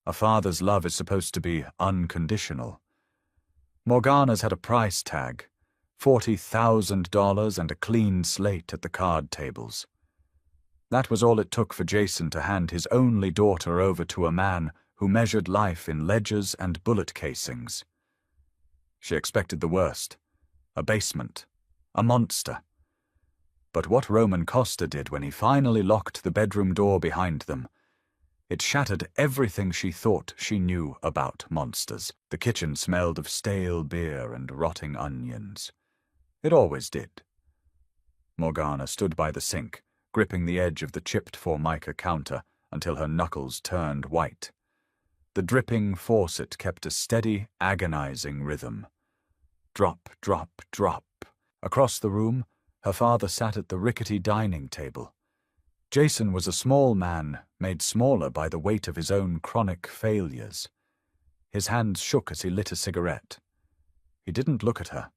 A father's love is supposed to be unconditional. Morgana's had a price tag, $40,000 and a clean slate at the card tables. That was all it took for Jason to hand his only daughter over to a man who measured life in ledgers and bullet casings. She expected the worst, a basement, a monster. But what Roman Costa did when he finally locked the bedroom door behind them, it shattered everything she thought she knew about monsters. The kitchen smelled of stale beer and rotting onions. It always did. Morgana stood by the sink, gripping the edge of the chipped formica counter until her knuckles turned white. The dripping faucet kept a steady, agonizing rhythm. Drop, drop, drop. Across the room, her father sat at the rickety dining table. Jason was a small man, made smaller by the weight of his own chronic failures. His hands shook as he lit a cigarette. He didn't look at her.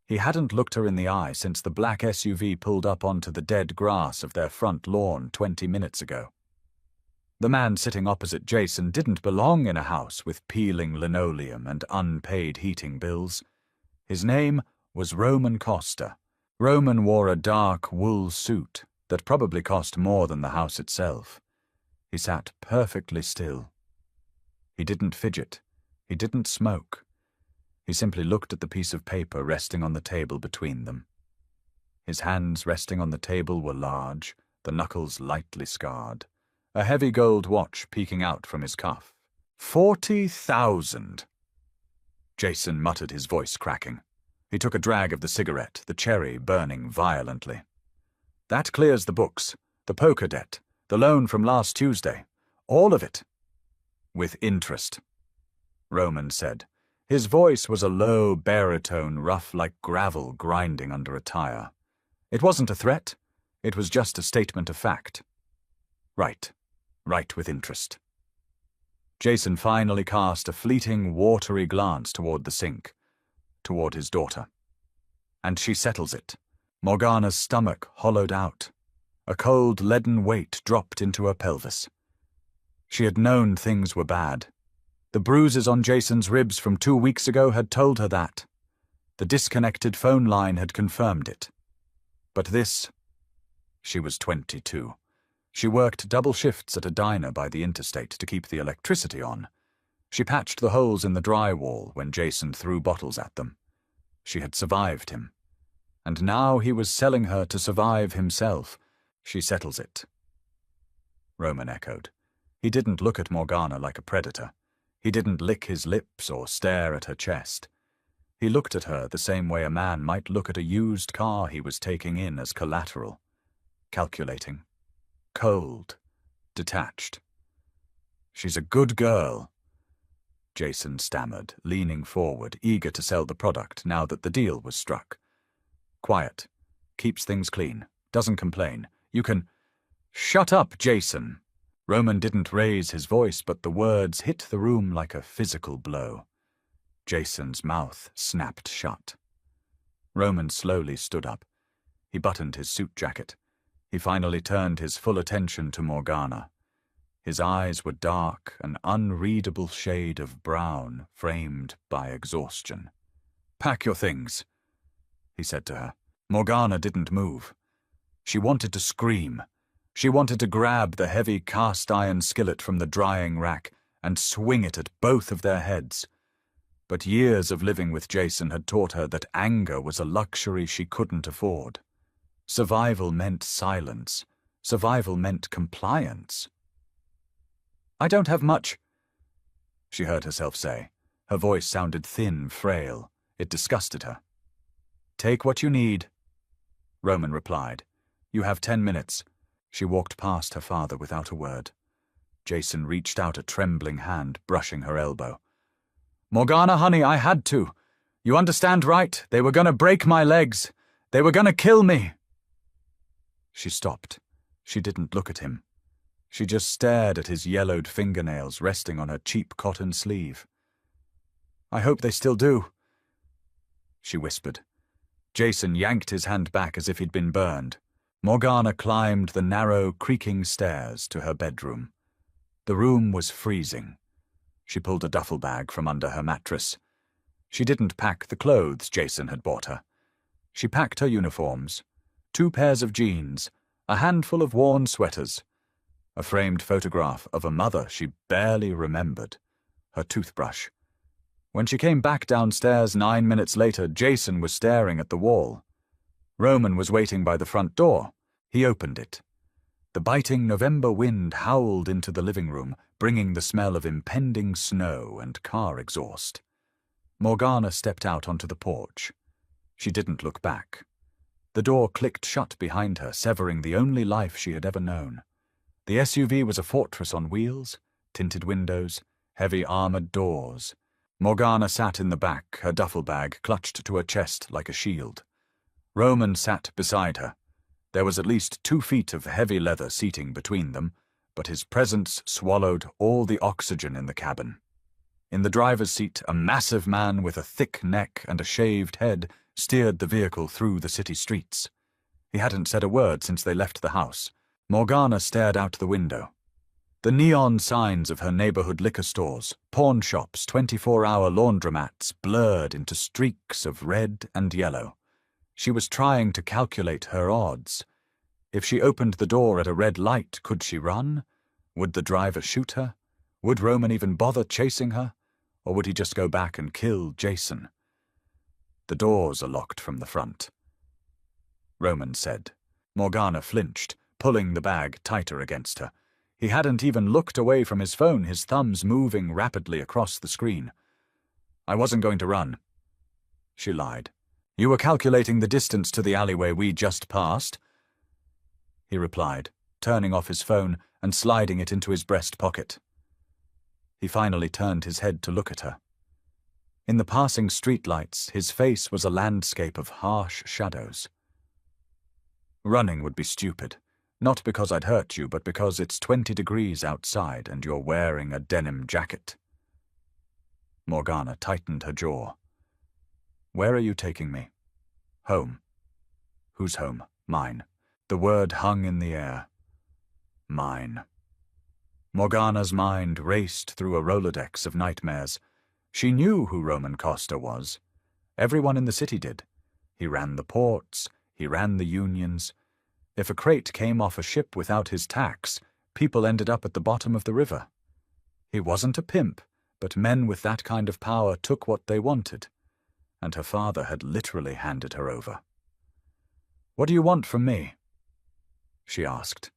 He hadn't looked her in the eye since the black SUV pulled up onto the dead grass of their front lawn 20 minutes ago. The man sitting opposite Jason didn't belong in a house with peeling linoleum and unpaid heating bills. His name was Roman Costa. Roman wore a dark wool suit that probably cost more than the house itself. He sat perfectly still. He didn't fidget. He didn't smoke. He simply looked at the piece of paper resting on the table between them. His hands resting on the table were large, the knuckles lightly scarred, a heavy gold watch peeking out from his cuff. 40,000! Jason muttered, his voice cracking. He took a drag of the cigarette, the cherry burning violently. That clears the books, the poker debt, the loan from last Tuesday, all of it. With interest, Roman said. His voice was a low baritone, rough like gravel grinding under a tire. It wasn't a threat. It was just a statement of fact. Right with interest. Jason finally cast a fleeting, watery glance toward the sink, toward his daughter. And she settles it. Morgana's stomach hollowed out. A cold, leaden weight dropped into her pelvis. She had known things were bad. The bruises on Jason's ribs from 2 weeks ago had told her that. The disconnected phone line had confirmed it. But this... She was 22. She worked double shifts at a diner by the interstate to keep the electricity on. She patched the holes in the drywall when Jason threw bottles at them. She had survived him. And now he was selling her to survive himself. She settles it. Roman echoed. He didn't look at Morgana like a predator. He didn't lick his lips or stare at her chest. He looked at her the same way a man might look at a used car he was taking in as collateral. Calculating. Cold. Detached. She's a good girl, Jason stammered, leaning forward, eager to sell the product now that the deal was struck. Quiet. Keeps things clean. Doesn't complain. You can... Shut up, Jason! Roman didn't raise his voice, but the words hit the room like a physical blow. Jason's mouth snapped shut. Roman slowly stood up. He buttoned his suit jacket. He finally turned his full attention to Morgana. His eyes were dark, an unreadable shade of brown framed by exhaustion. "Pack your things," he said to her. Morgana didn't move. She wanted to scream. She wanted to grab the heavy cast-iron skillet from the drying rack and swing it at both of their heads. But years of living with Jason had taught her that anger was a luxury she couldn't afford. Survival meant silence. Survival meant compliance. "I don't have much," she heard herself say. Her voice sounded thin, frail. It disgusted her. "Take what you need," Roman replied. "You have 10 minutes. She walked past her father without a word. Jason reached out a trembling hand, brushing her elbow. "Morgana, honey, I had to. You understand, right? They were gonna break my legs. They were gonna kill me." She stopped. She didn't look at him. She just stared at his yellowed fingernails resting on her cheap cotton sleeve. "I hope they still do," she whispered. Jason yanked his hand back as if he'd been burned. Morgana climbed the narrow, creaking stairs to her bedroom. The room was freezing. She pulled a duffel bag from under her mattress. She didn't pack the clothes Jason had bought her. She packed her uniforms, 2 pairs of jeans, a handful of worn sweaters, a framed photograph of a mother she barely remembered, her toothbrush. When she came back downstairs 9 minutes later, Jason was staring at the wall. Roman was waiting by the front door. He opened it. The biting November wind howled into the living room, bringing the smell of impending snow and car exhaust. Morgana stepped out onto the porch. She didn't look back. The door clicked shut behind her, severing the only life she had ever known. The SUV was a fortress on wheels, tinted windows, heavy armored doors. Morgana sat in the back, her duffel bag clutched to her chest like a shield. Roman sat beside her. There was at least 2 feet of heavy leather seating between them, but his presence swallowed all the oxygen in the cabin. In the driver's seat, a massive man with a thick neck and a shaved head steered the vehicle through the city streets. He hadn't said a word since they left the house. Morgana stared out the window. The neon signs of her neighborhood liquor stores, pawn shops, 24-hour laundromats blurred into streaks of red and yellow. She was trying to calculate her odds. If she opened the door at a red light, could she run? Would the driver shoot her? Would Roman even bother chasing her? Or would he just go back and kill Jason? The doors are locked from the front, Roman said. Morgana flinched, pulling the bag tighter against her. He hadn't even looked away from his phone, his thumbs moving rapidly across the screen. I wasn't going to run. She lied. You were calculating the distance to the alleyway we just passed? He replied, turning off his phone and sliding it into his breast pocket. He finally turned his head to look at her. In the passing streetlights, his face was a landscape of harsh shadows. Running would be stupid. Not because I'd hurt you, but because it's 20 degrees outside and you're wearing a denim jacket. Morgana tightened her jaw. Where are you taking me? Home. Whose home? Mine. The word hung in the air. Mine. Morgana's mind raced through a Rolodex of nightmares. She knew who Roman Costa was. Everyone in the city did. He ran the ports. He ran the unions. If a crate came off a ship without his tax, people ended up at the bottom of the river. He wasn't a pimp, but men with that kind of power took what they wanted. And her father had literally handed her over. What do you want from me? She asked.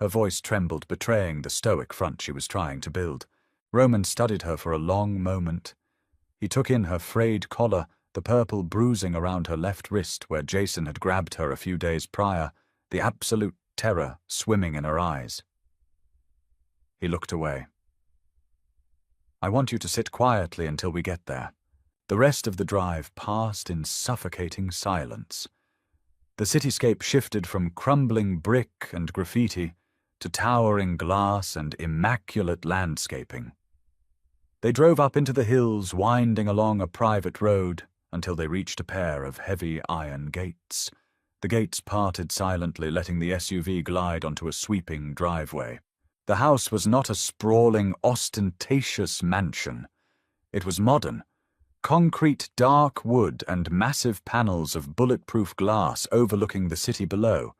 Her voice trembled, betraying the stoic front she was trying to build. Roman studied her for a long moment. He took in her frayed collar, the purple bruising around her left wrist where Jason had grabbed her a few days prior, the absolute terror swimming in her eyes. He looked away. I want you to sit quietly until we get there. The rest of the drive passed in suffocating silence. The cityscape shifted from crumbling brick and graffiti to towering glass and immaculate landscaping. They drove up into the hills, winding along a private road until they reached a pair of heavy iron gates. The gates parted silently, letting the SUV glide onto a sweeping driveway. The house was not a sprawling, ostentatious mansion. It was modern. Concrete dark wood and massive panels of bulletproof glass overlooking the city below.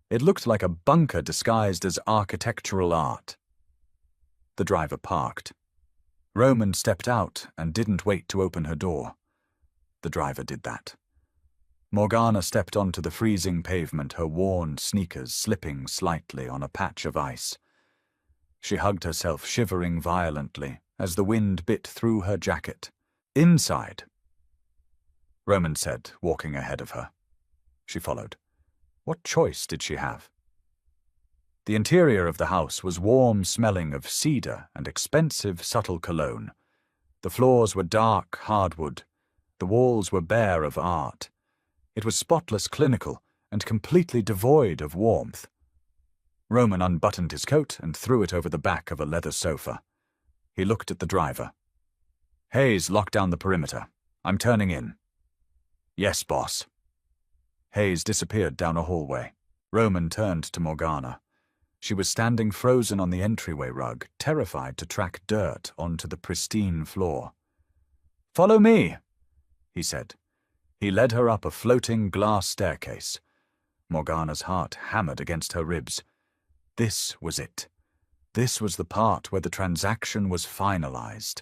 It looked like a bunker disguised as architectural art. The driver parked. Roman stepped out and didn't wait to open her door. The driver did that. Morgana stepped onto the freezing pavement, her worn sneakers slipping slightly on a patch of ice. She hugged herself, shivering violently as the wind bit through her jacket. Inside, Roman said, walking ahead of her. She followed. What choice did she have? The interior of the house was warm, smelling of cedar and expensive, subtle cologne. The floors were dark hardwood. The walls were bare of art. It was spotless, clinical, and completely devoid of warmth. Roman unbuttoned his coat and threw it over the back of a leather sofa. He looked at the driver. Hayes, lock down the perimeter. I'm turning in. Yes, boss. Hayes disappeared down a hallway. Roman turned to Morgana. She was standing frozen on the entryway rug, terrified to track dirt onto the pristine floor. "Follow me," he said. He led her up a floating glass staircase. Morgana's heart hammered against her ribs. This was it. This was the part where the transaction was finalized.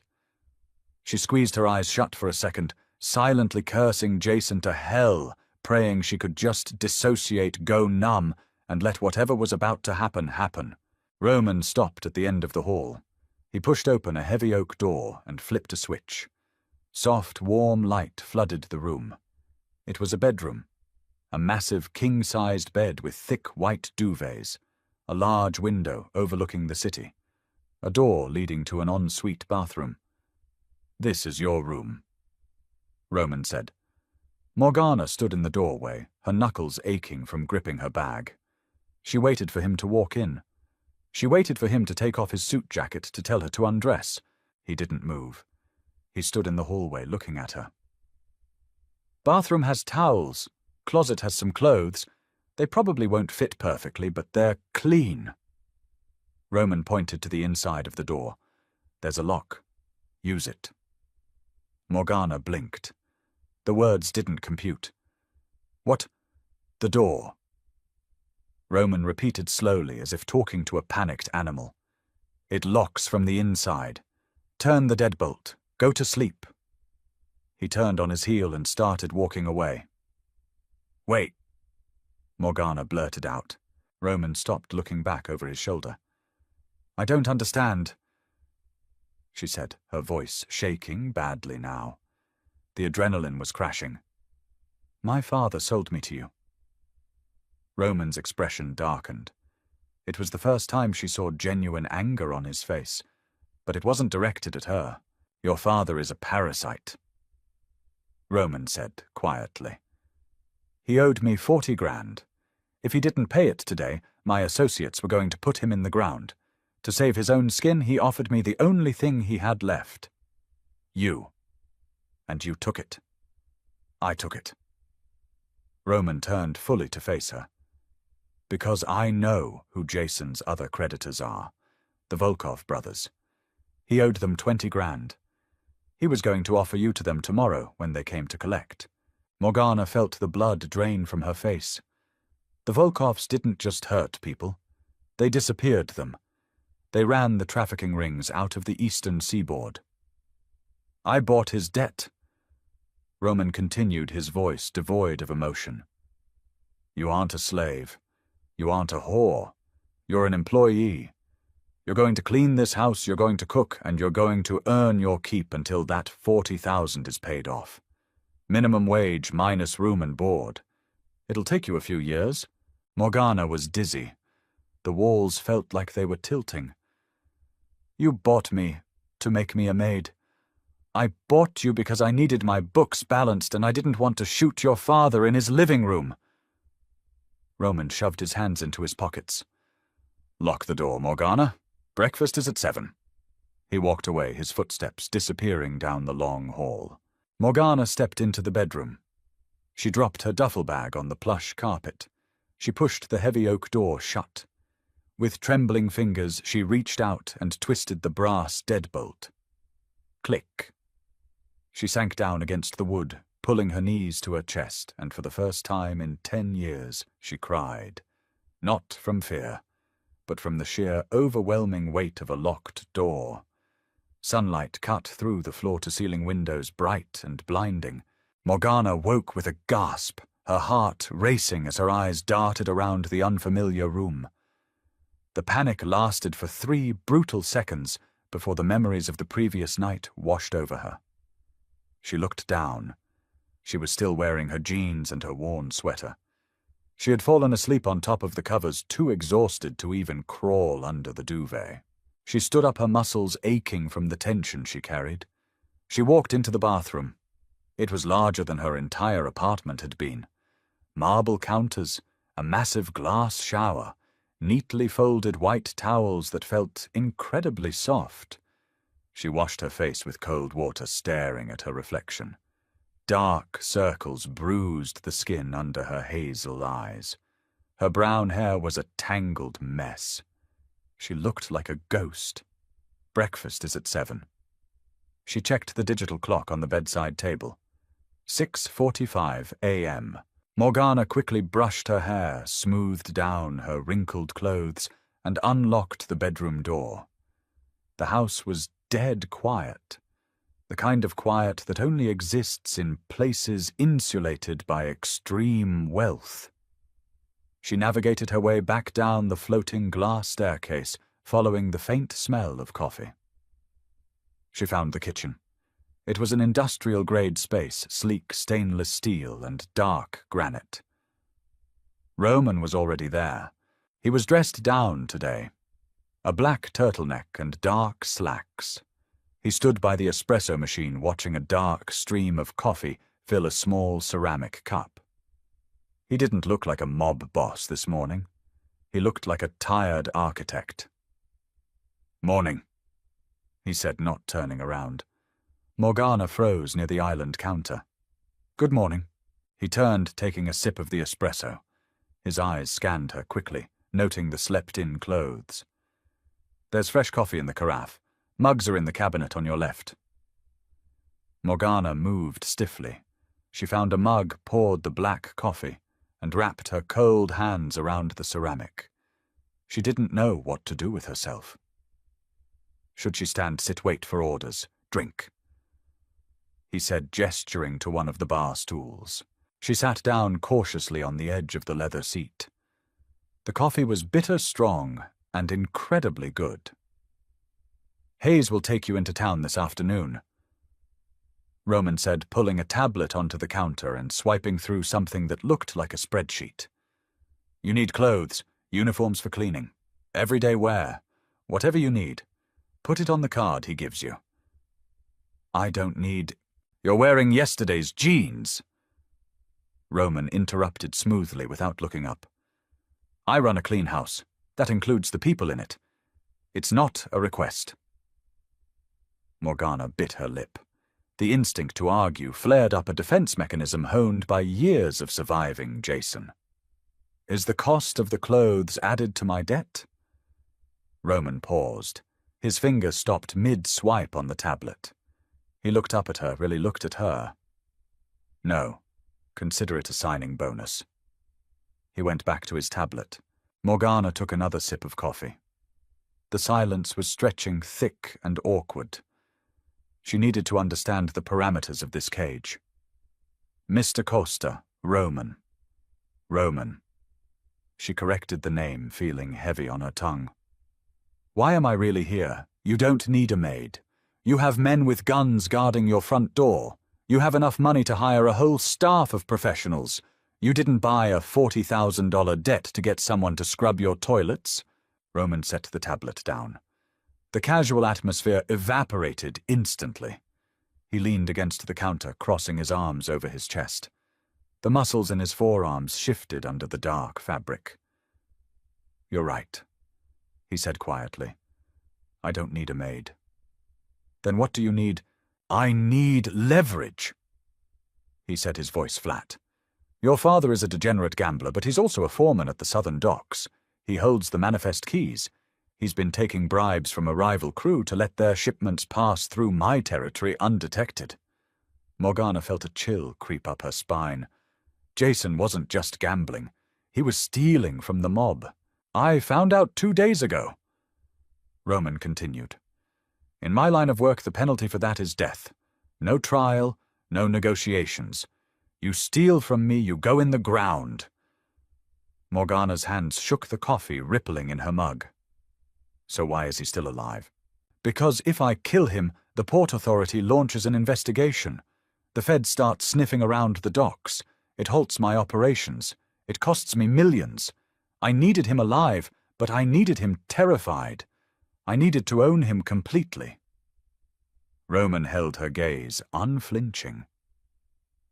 She squeezed her eyes shut for a second, silently cursing Jason to hell, praying she could just dissociate, go numb, and let whatever was about to happen happen. Roman stopped at the end of the hall. He pushed open a heavy oak door and flipped a switch. Soft, warm light flooded the room. It was a bedroom. A massive king-sized bed with thick white duvets, a large window overlooking the city, a door leading to an ensuite bathroom. "This is your room," Roman said. Morgana stood in the doorway, her knuckles aching from gripping her bag. She waited for him to walk in. She waited for him to take off his suit jacket to tell her to undress. He didn't move. He stood in the hallway looking at her. "Bathroom has towels. Closet has some clothes. They probably won't fit perfectly, but they're clean." Roman pointed to the inside of the door. "There's a lock. Use it." Morgana blinked. The words didn't compute. "What?" "The door." Roman repeated slowly, as if talking to a panicked animal. "It locks from the inside. Turn the deadbolt. Go to sleep." He turned on his heel and started walking away. "Wait," Morgana blurted out. Roman stopped, looking back over his shoulder. "I don't understand," she said, her voice shaking badly now. The adrenaline was crashing. "My father sold me to you." Roman's expression darkened. It was the first time she saw genuine anger on his face, but it wasn't directed at her. "Your father is a parasite," Roman said quietly. "He owed me 40 grand. If he didn't pay it today, my associates were going to put him in the ground. To save his own skin, he offered me the only thing he had left. You. And you took it. I took it." Roman turned fully to face her. "Because I know who Jason's other creditors are. The Volkov brothers. He owed them 20 grand. He was going to offer you to them tomorrow when they came to collect." Morgana felt the blood drain from her face. The Volkovs didn't just hurt people. They disappeared them. They ran the trafficking rings out of the eastern seaboard. "I bought his debt," Roman continued, his voice devoid of emotion. "You aren't a slave. You aren't a whore. You're an employee. You're going to clean this house, you're going to cook, and you're going to earn your keep until that 40,000 is paid off. Minimum wage minus room and board. It'll take you a few years." Morgana was dizzy. The walls felt like they were tilting. "You bought me to make me a maid. I bought you because I needed my books balanced and I didn't want to shoot your father in his living room." Roman shoved his hands into his pockets. "Lock the door, Morgana. Breakfast is at 7. He walked away, his footsteps disappearing down the long hall. Morgana stepped into the bedroom. She dropped her duffel bag on the plush carpet. She pushed the heavy oak door shut. With trembling fingers, she reached out and twisted the brass deadbolt. Click. She sank down against the wood, pulling her knees to her chest, and for the first time in 10 years, she cried. Not from fear, but from the sheer overwhelming weight of a locked door. Sunlight cut through the floor-to-ceiling windows, bright and blinding. Morgana woke with a gasp, her heart racing as her eyes darted around the unfamiliar room. The panic lasted for 3 brutal seconds before the memories of the previous night washed over her. She looked down. She was still wearing her jeans and her worn sweater. She had fallen asleep on top of the covers, too exhausted to even crawl under the duvet. She stood up, her muscles aching from the tension she carried. She walked into the bathroom. It was larger than her entire apartment had been. Marble counters, a massive glass shower, neatly folded white towels that felt incredibly soft. She washed her face with cold water, staring at her reflection. Dark circles bruised the skin under her hazel eyes. Her brown hair was a tangled mess. She looked like a ghost. Breakfast is at 7. She checked the digital clock on the bedside table. 6:45 a.m. Morgana quickly brushed her hair, smoothed down her wrinkled clothes, and unlocked the bedroom door. The house was dead quiet, the kind of quiet that only exists in places insulated by extreme wealth. She navigated her way back down the floating glass staircase, following the faint smell of coffee. She found the kitchen. It was an industrial-grade space, sleek stainless steel and dark granite. Roman was already there. He was dressed down today. A black turtleneck and dark slacks. He stood by the espresso machine watching a dark stream of coffee fill a small ceramic cup. He didn't look like a mob boss this morning. He looked like a tired architect. "Morning," he said, not turning around. Morgana froze near the island counter. "Good morning." He turned, taking a sip of the espresso. His eyes scanned her quickly, noting the slept-in clothes. "There's fresh coffee in the carafe. Mugs are in the cabinet on your left." Morgana moved stiffly. She found a mug, poured the black coffee, and wrapped her cold hands around the ceramic. She didn't know what to do with herself. Should she stand, sit, wait for orders, drink? He said, gesturing to one of the bar stools. She sat down cautiously on the edge of the leather seat. The coffee was bitter strong and incredibly good. "Hayes will take you into town this afternoon," Roman said, pulling a tablet onto the counter and swiping through something that looked like a spreadsheet. "You need clothes, uniforms for cleaning, everyday wear, whatever you need. Put it on the card he gives you." "I don't need—" "You're wearing yesterday's jeans," Roman interrupted smoothly without looking up. "I run a clean house. That includes the people in it. It's not a request." Morgana bit her lip. The instinct to argue flared up, a defense mechanism honed by years of surviving Jason. "Is the cost of the clothes added to my debt?" Roman paused. His finger stopped mid-swipe on the tablet. He looked up at her, really looked at her. "No. Consider it a signing bonus." He went back to his tablet. Morgana took another sip of coffee. The silence was stretching thick and awkward. She needed to understand the parameters of this cage. "Mr. Costa, Roman." "Roman." She corrected the name, feeling heavy on her tongue. "Why am I really here? You don't need a maid. You have men with guns guarding your front door. You have enough money to hire a whole staff of professionals. You didn't buy a $40,000 debt to get someone to scrub your toilets." Roman set the tablet down. The casual atmosphere evaporated instantly. He leaned against the counter, crossing his arms over his chest. The muscles in his forearms shifted under the dark fabric. "You're right," he said quietly. "I don't need a maid." "Then what do you need?" "I need leverage," he said, his voice flat. "Your father is a degenerate gambler, but he's also a foreman at the Southern Docks. He holds the manifest keys. He's been taking bribes from a rival crew to let their shipments pass through my territory undetected." Morgana felt a chill creep up her spine. Jason wasn't just gambling. He was stealing from the mob. "I found out 2 days ago." Roman continued. "In my line of work, the penalty for that is death. No trial, no negotiations. You steal from me, you go in the ground." Morgana's hands shook the coffee rippling in her mug. "So why is he still alive?" "Because if I kill him, the Port Authority launches an investigation. The Fed starts sniffing around the docks. It halts my operations. It costs me millions. I needed him alive, but I needed him terrified. I needed to own him completely." Roman held her gaze, unflinching.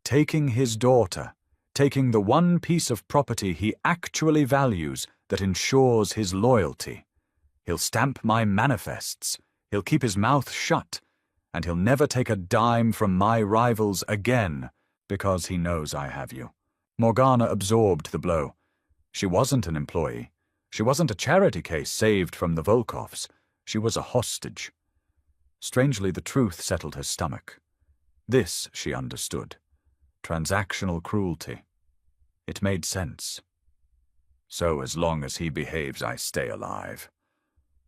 "Taking his daughter, taking the one piece of property he actually values that ensures his loyalty. He'll stamp my manifests, he'll keep his mouth shut, and he'll never take a dime from my rivals again, because he knows I have you." Morgana absorbed the blow. She wasn't an employee. She wasn't a charity case saved from the Volkovs. She was a hostage. Strangely, the truth settled her stomach. This, she understood. Transactional cruelty. It made sense. So as long as he behaves, I stay alive.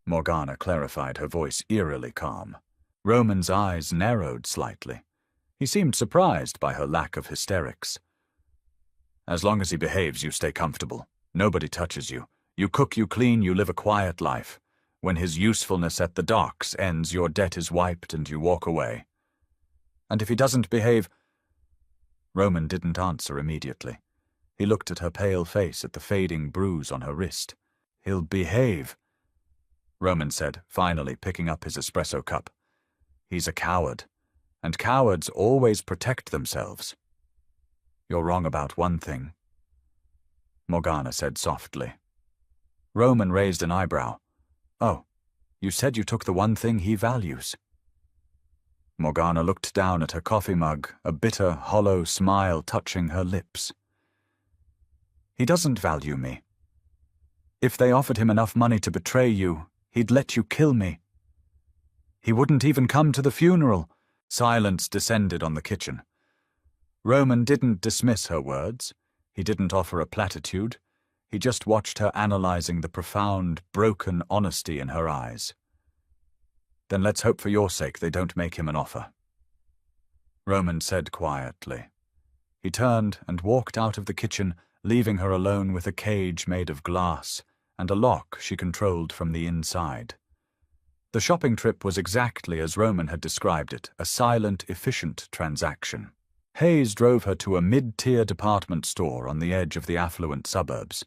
Morgana clarified, her voice eerily calm. Roman's eyes narrowed slightly. He seemed surprised by her lack of hysterics. As long as he behaves, you stay comfortable. Nobody touches you. You cook, you clean, you live a quiet life. When his usefulness at the docks ends, your debt is wiped and you walk away. And if he doesn't behave... Roman didn't answer immediately. He looked at her pale face, at the fading bruise on her wrist. He'll behave, Roman said, finally picking up his espresso cup. He's a coward, and cowards always protect themselves. You're wrong about one thing, Morgana said softly. Roman raised an eyebrow. Oh, you said you took the one thing he values. Morgana looked down at her coffee mug, a bitter, hollow smile touching her lips. He doesn't value me. If they offered him enough money to betray you, he'd let you kill me. He wouldn't even come to the funeral. Silence descended on the kitchen. Roman didn't dismiss her words. He didn't offer a platitude. He just watched her analyzing the profound, broken honesty in her eyes. Then let's hope for your sake they don't make him an offer, Roman said quietly. He turned and walked out of the kitchen, leaving her alone with a cage made of glass and a lock she controlled from the inside. The shopping trip was exactly as Roman had described it, a silent, efficient transaction. Hayes drove her to a mid-tier department store on the edge of the affluent suburbs.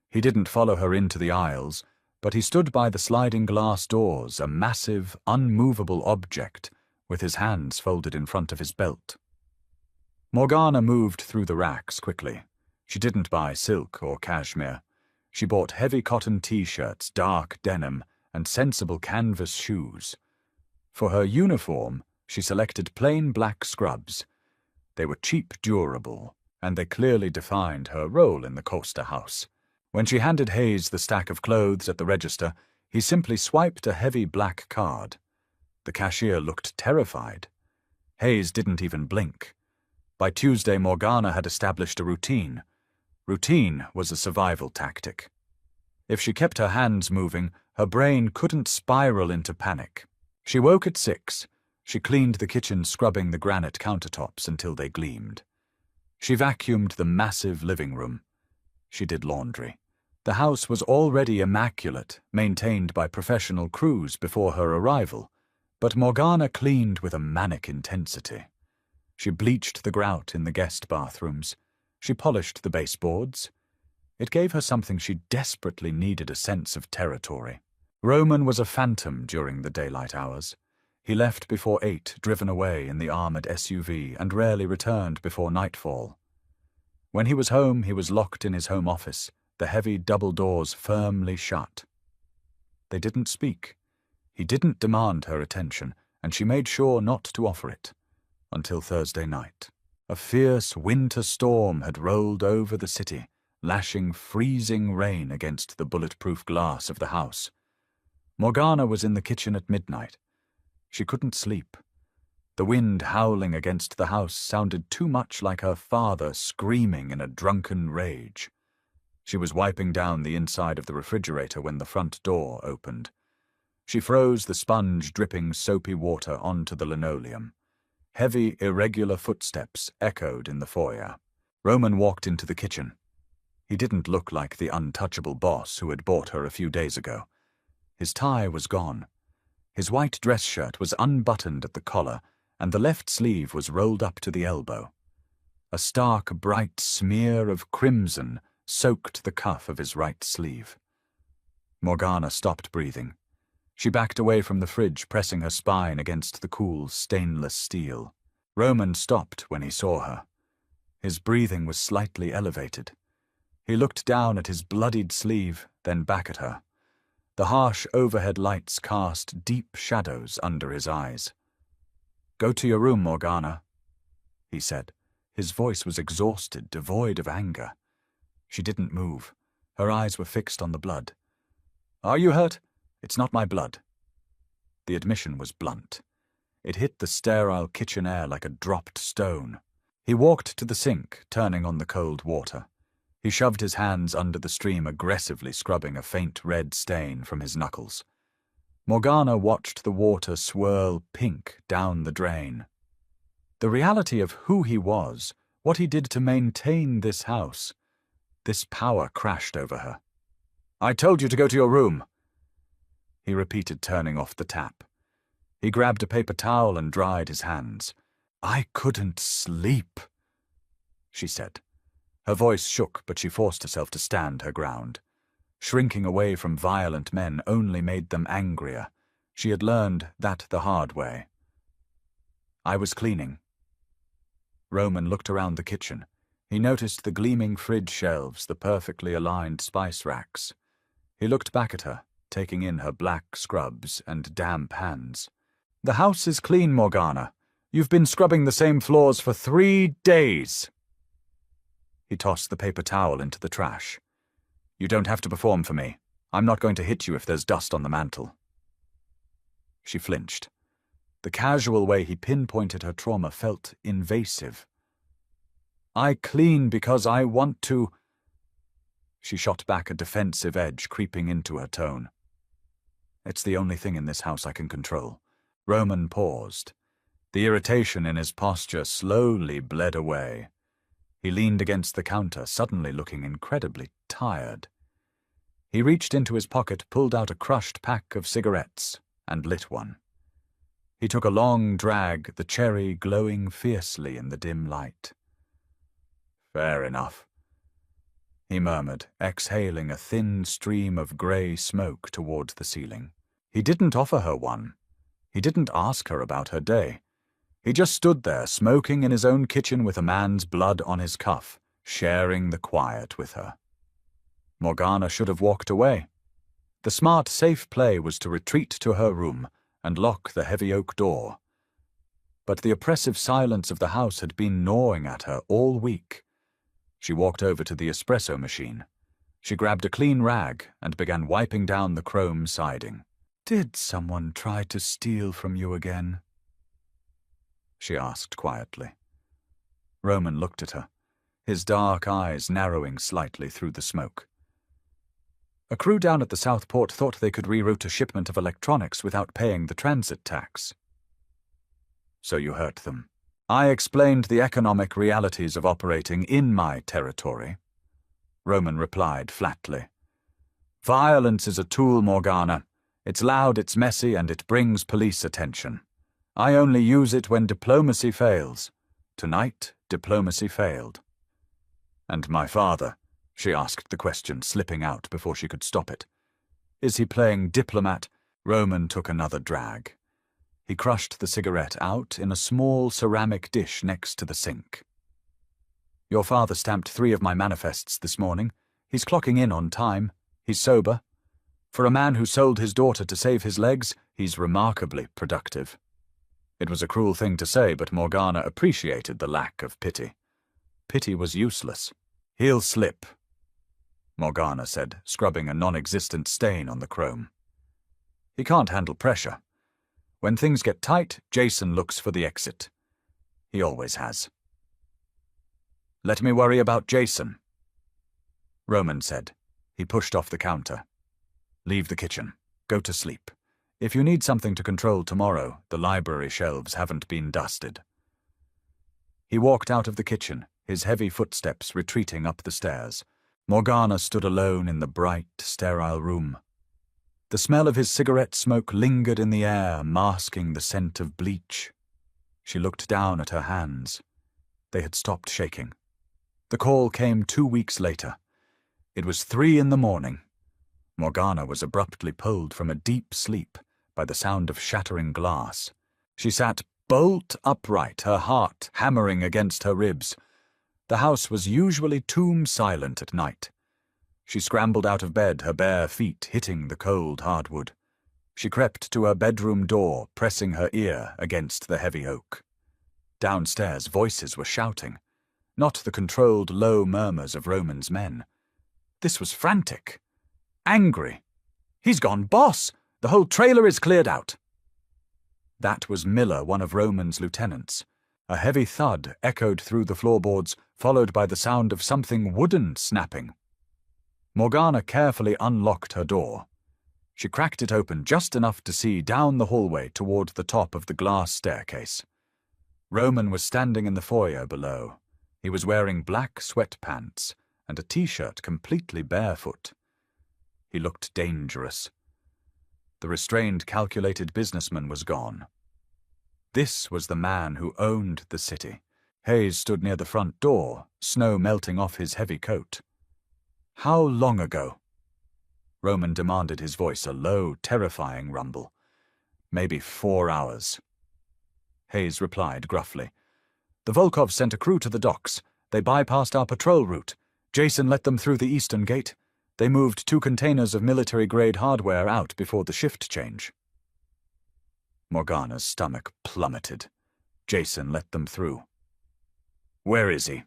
He didn't follow her into the aisles, but he stood by the sliding glass doors, a massive, unmovable object, with his hands folded in front of his belt. Morgana moved through the racks quickly. She didn't buy silk or cashmere. She bought heavy cotton t-shirts, dark denim, and sensible canvas shoes. For her uniform, she selected plain black scrubs. They were cheap, durable, and they clearly defined her role in the Costa house. When she handed Hayes the stack of clothes at the register, he simply swiped a heavy black card. The cashier looked terrified. Hayes didn't even blink. By Tuesday, Morgana had established a routine. Routine was a survival tactic. If she kept her hands moving, her brain couldn't spiral into panic. She woke at 6. She cleaned the kitchen, scrubbing the granite countertops until they gleamed. She vacuumed the massive living room. She did laundry. The house was already immaculate, maintained by professional crews before her arrival, but Morgana cleaned with a manic intensity. She bleached the grout in the guest bathrooms. She polished the baseboards. It gave her something she desperately needed, a sense of territory. Roman was a phantom during the daylight hours. He left before 8, driven away in the armored SUV, and rarely returned before nightfall. When he was home, he was locked in his home office, the heavy double doors firmly shut. They didn't speak. He didn't demand her attention, and she made sure not to offer it. Until Thursday night. A fierce winter storm had rolled over the city, lashing freezing rain against the bulletproof glass of the house. Morgana was in the kitchen at midnight. She couldn't sleep. The wind howling against the house sounded too much like her father screaming in a drunken rage. She was wiping down the inside of the refrigerator when the front door opened. She froze the sponge dripping soapy water onto the linoleum. Heavy, irregular footsteps echoed in the foyer. Roman walked into the kitchen. He didn't look like the untouchable boss who had bought her a few days ago. His tie was gone. His white dress shirt was unbuttoned at the collar, and the left sleeve was rolled up to the elbow. A stark, bright smear of crimson soaked the cuff of his right sleeve. Morgana stopped breathing. She backed away from the fridge, pressing her spine against the cool, stainless steel. Roman stopped when he saw her. His breathing was slightly elevated. He looked down at his bloodied sleeve, then back at her. The harsh overhead lights cast deep shadows under his eyes. "Go to your room, Morgana," he said. His voice was exhausted, devoid of anger. She didn't move. Her eyes were fixed on the blood. "Are you hurt? It's not my blood." The admission was blunt. It hit the sterile kitchen air like a dropped stone. He walked to the sink, turning on the cold water. He shoved his hands under the stream, aggressively scrubbing a faint red stain from his knuckles. Morgana watched the water swirl pink down the drain. The reality of who he was, what he did to maintain this house, this power crashed over her. "I told you to go to your room," he repeated, turning off the tap. He grabbed a paper towel and dried his hands. "I couldn't sleep," she said. Her voice shook, but she forced herself to stand her ground. Shrinking away from violent men only made them angrier. She had learned that the hard way. "I was cleaning." Roman looked around the kitchen. He noticed the gleaming fridge shelves, the perfectly aligned spice racks. He looked back at her, taking in her black scrubs and damp hands. "The house is clean, Morgana. You've been scrubbing the same floors for 3 days." He tossed the paper towel into the trash. "You don't have to perform for me. I'm not going to hit you if there's dust on the mantel." She flinched. The casual way he pinpointed her trauma felt invasive. "I clean because I want to—" She shot back, a defensive edge creeping into her tone. "It's the only thing in this house I can control." Roman paused. The irritation in his posture slowly bled away. He leaned against the counter, suddenly looking incredibly tired. He reached into his pocket, pulled out a crushed pack of cigarettes, and lit one. He took a long drag, the cherry glowing fiercely in the dim light. "Fair enough," he murmured, exhaling a thin stream of grey smoke towards the ceiling. He didn't offer her one. He didn't ask her about her day. He just stood there, smoking in his own kitchen with a man's blood on his cuff, sharing the quiet with her. Morgana should have walked away. The smart, safe play was to retreat to her room and lock the heavy oak door. But the oppressive silence of the house had been gnawing at her all week. She walked over to the espresso machine. She grabbed a clean rag and began wiping down the chrome siding. "Did someone try to steal from you again?" she asked quietly. Roman looked at her, his dark eyes narrowing slightly through the smoke. "A crew down at the South Port thought they could reroute a shipment of electronics without paying the transit tax." "So you hurt them." "I explained the economic realities of operating in my territory," Roman replied flatly. "Violence is a tool, Morgana. It's loud, it's messy, and it brings police attention. I only use it when diplomacy fails. Tonight, diplomacy failed." "And my father?" She asked the question, slipping out before she could stop it. "Is he playing diplomat?" Roman took another drag. He crushed the cigarette out in a small ceramic dish next to the sink. "Your father stamped 3 of my manifests this morning. He's clocking in on time. He's sober. For a man who sold his daughter to save his legs, he's remarkably productive." It was a cruel thing to say, but Morgana appreciated the lack of pity. Pity was useless. "He'll slip," Morgana said, scrubbing a non-existent stain on the chrome. "He can't handle pressure. When things get tight, Jason looks for the exit. He always has." "Let me worry about Jason," Roman said. He pushed off the counter. "Leave the kitchen. Go to sleep. If you need something to control tomorrow, the library shelves haven't been dusted." He walked out of the kitchen, his heavy footsteps retreating up the stairs. Morgana stood alone in the bright, sterile room. The smell of his cigarette smoke lingered in the air, masking the scent of bleach. She looked down at her hands. They had stopped shaking. The call came 2 weeks later. It was 3 in the morning. Morgana was abruptly pulled from a deep sleep by the sound of shattering glass. She sat bolt upright, her heart hammering against her ribs. The house was usually tomb silent at night. She scrambled out of bed, her bare feet hitting the cold hardwood. She crept to her bedroom door, pressing her ear against the heavy oak. Downstairs, voices were shouting. Not the controlled, low murmurs of Roman's men. This was frantic. Angry. He's gone boss! The whole trailer is cleared out! That was Miller, one of Roman's lieutenants. A heavy thud echoed through the floorboards, followed by the sound of something wooden snapping. Morgana carefully unlocked her door. She cracked it open just enough to see down the hallway toward the top of the glass staircase. Roman was standing in the foyer below. He was wearing black sweatpants and a t-shirt completely barefoot. He looked dangerous. The restrained, calculated businessman was gone. This was the man who owned the city. Hayes stood near the front door, snow melting off his heavy coat. How long ago? Roman demanded, his voice a low, terrifying rumble. Maybe 4 hours. Hayes replied gruffly. The Volkovs sent a crew to the docks. They bypassed our patrol route. Jason let them through the eastern gate. They moved 2 containers of military-grade hardware out before the shift change. Morgana's stomach plummeted. Jason let them through. Where is he?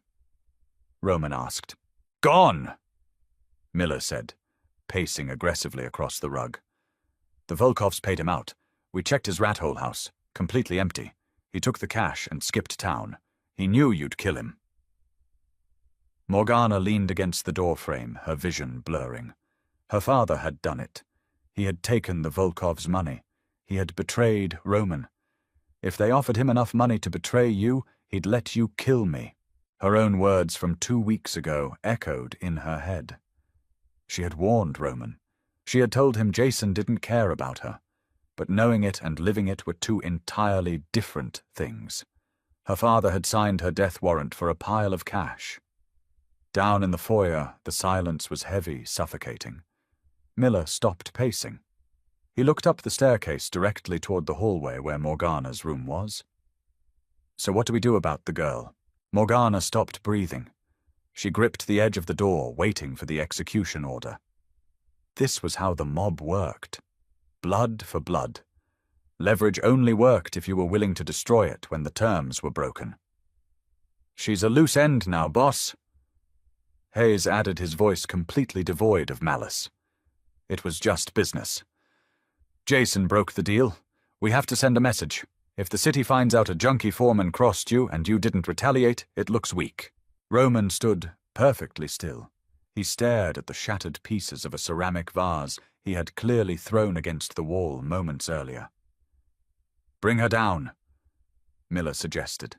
Roman asked. Gone! Miller said, pacing aggressively across the rug. The Volkovs paid him out. We checked his rat hole house. Completely empty. He took the cash and skipped town. He knew you'd kill him. Morgana leaned against the doorframe, her vision blurring. Her father had done it. He had taken the Volkovs' money. He had betrayed Roman. If they offered him enough money to betray you, he'd let you kill me. Her own words from 2 weeks ago echoed in her head. She had warned Roman. She had told him Jason didn't care about her. But knowing it and living it were 2 entirely different things. Her father had signed her death warrant for a pile of cash. Down in the foyer, the silence was heavy, suffocating. Miller stopped pacing. He looked up the staircase directly toward the hallway where Morgana's room was. So what do we do about the girl? Morgana stopped breathing. She gripped the edge of the door, waiting for the execution order. This was how the mob worked. Blood for blood. Leverage only worked if you were willing to destroy it when the terms were broken. She's a loose end now, boss. Hayes added, his voice completely devoid of malice. It was just business. Jason broke the deal. We have to send a message. If the city finds out a junkie foreman crossed you and you didn't retaliate, it looks weak. Roman stood perfectly still. He stared at the shattered pieces of a ceramic vase he had clearly thrown against the wall moments earlier. Bring her down, Miller suggested.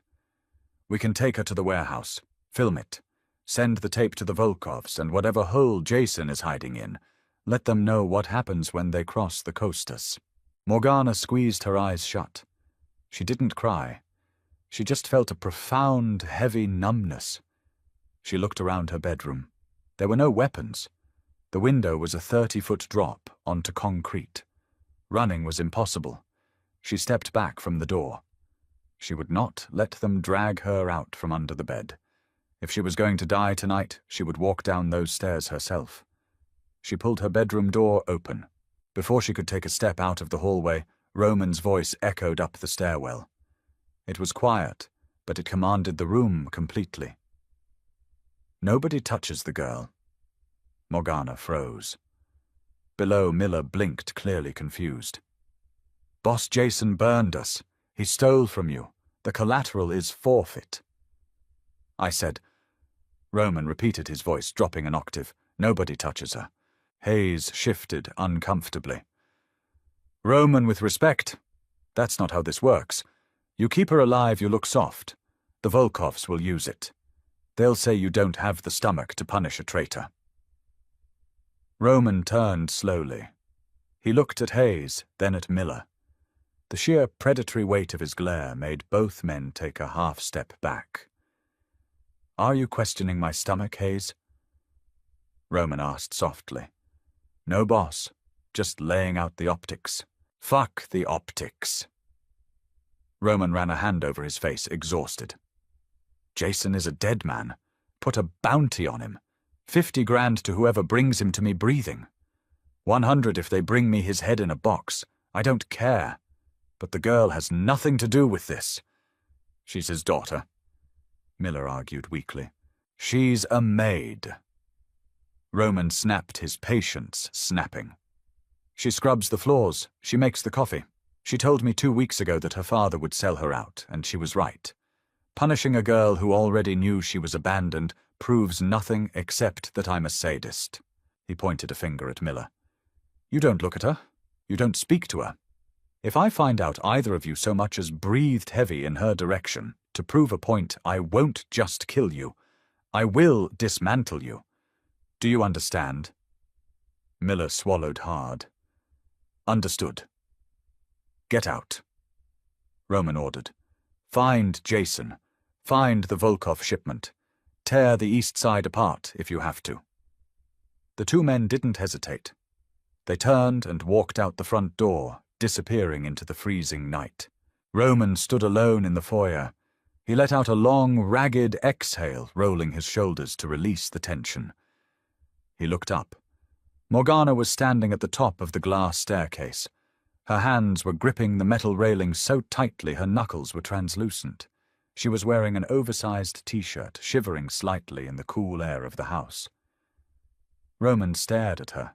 We can take her to the warehouse, film it, send the tape to the Volkovs and whatever hole Jason is hiding in, let them know what happens when they cross the coasters. Morgana squeezed her eyes shut. She didn't cry. She just felt a profound, heavy numbness. She looked around her bedroom. There were no weapons. The window was a 30-foot drop onto concrete. Running was impossible. She stepped back from the door. She would not let them drag her out from under the bed. If she was going to die tonight, she would walk down those stairs herself. She pulled her bedroom door open. Before she could take a step out of the hallway, Roman's voice echoed up the stairwell. It was quiet, but it commanded the room completely. Nobody touches the girl. Morgana froze. Below, Miller blinked, clearly confused. Boss Jason burned us. He stole from you. The collateral is forfeit. I said. Roman repeated, his voice dropping an octave. Nobody touches her. Hayes shifted uncomfortably. Roman, with respect. That's not how this works. You keep her alive, you look soft. The Volkovs will use it. They'll say you don't have the stomach to punish a traitor. Roman turned slowly. He looked at Hayes, then at Miller. The sheer predatory weight of his glare made both men take a half-step back. Are you questioning my stomach, Hayes? Roman asked softly. No, boss. Just laying out the optics. Fuck the optics. Roman ran a hand over his face, exhausted. Jason is a dead man. Put a bounty on him. 50 grand to whoever brings him to me breathing. 100 if they bring me his head in a box. I don't care. But the girl has nothing to do with this. She's his daughter, Miller argued weakly. She's a maid. Roman snapped, his patience snapping. She scrubs the floors, she makes the coffee. She told me 2 weeks ago that her father would sell her out, and she was right. Punishing a girl who already knew she was abandoned proves nothing except that I'm a sadist. He pointed a finger at Miller. You don't look at her. You don't speak to her. If I find out either of you so much as breathed heavy in her direction, to prove a point, I won't just kill you. I will dismantle you. Do you understand? Miller swallowed hard. Understood. Get out. Roman ordered. Find Jason. Find the Volkov shipment. Tear the east side apart if you have to. The two men didn't hesitate. They turned and walked out the front door, disappearing into the freezing night. Roman stood alone in the foyer. He let out a long, ragged exhale, rolling his shoulders to release the tension. He looked up. Morgana was standing at the top of the glass staircase. Her hands were gripping the metal railing so tightly her knuckles were translucent. She was wearing an oversized t-shirt, shivering slightly in the cool air of the house. Roman stared at her.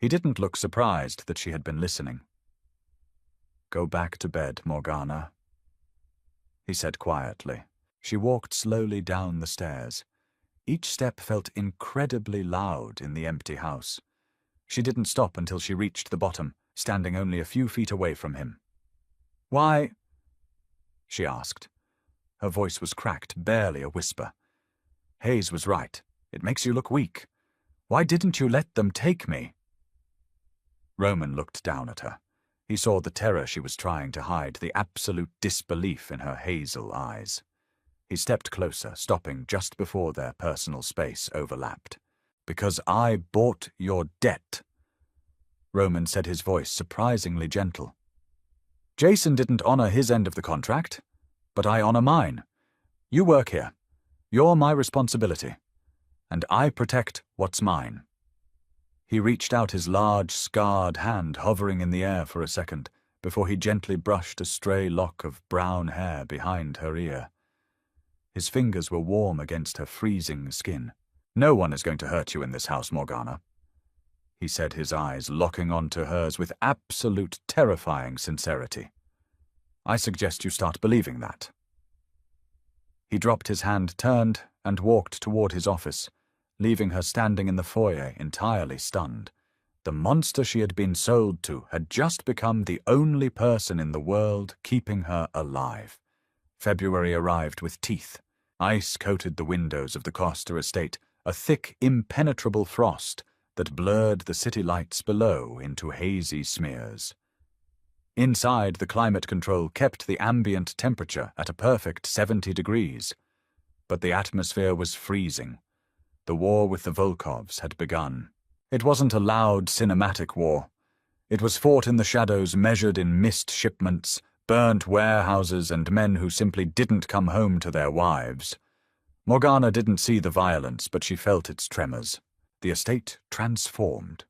He didn't look surprised that she had been listening. Go back to bed, Morgana, he said quietly. She walked slowly down the stairs. Each step felt incredibly loud in the empty house. She didn't stop until she reached the bottom, standing only a few feet away from him. Why? She asked. Her voice was cracked, barely a whisper. Hayes was right. It makes you look weak. Why didn't you let them take me? Roman looked down at her. He saw the terror she was trying to hide, the absolute disbelief in her hazel eyes. He stepped closer, stopping just before their personal space overlapped. Because I bought your debt. Roman said, his voice surprisingly gentle. Jason didn't honor his end of the contract, but I honor mine. You work here. You're my responsibility. And I protect what's mine. He reached out his large, scarred hand, hovering in the air for a second, before he gently brushed a stray lock of brown hair behind her ear. His fingers were warm against her freezing skin. No one is going to hurt you in this house, Morgana, he said, his eyes locking onto hers with absolute terrifying sincerity. I suggest you start believing that. He dropped his hand, turned, and walked toward his office, leaving her standing in the foyer entirely stunned. The monster she had been sold to had just become the only person in the world keeping her alive. February arrived with teeth. Ice coated the windows of the Costa estate, a thick, impenetrable frost that blurred the city lights below into hazy smears. Inside, the climate control kept the ambient temperature at a perfect 70 degrees. But the atmosphere was freezing. The war with the Volkovs had begun. It wasn't a loud, cinematic war. It was fought in the shadows, measured in missed shipments, burnt warehouses, and men who simply didn't come home to their wives. Morgana didn't see the violence, but she felt its tremors. The estate transformed.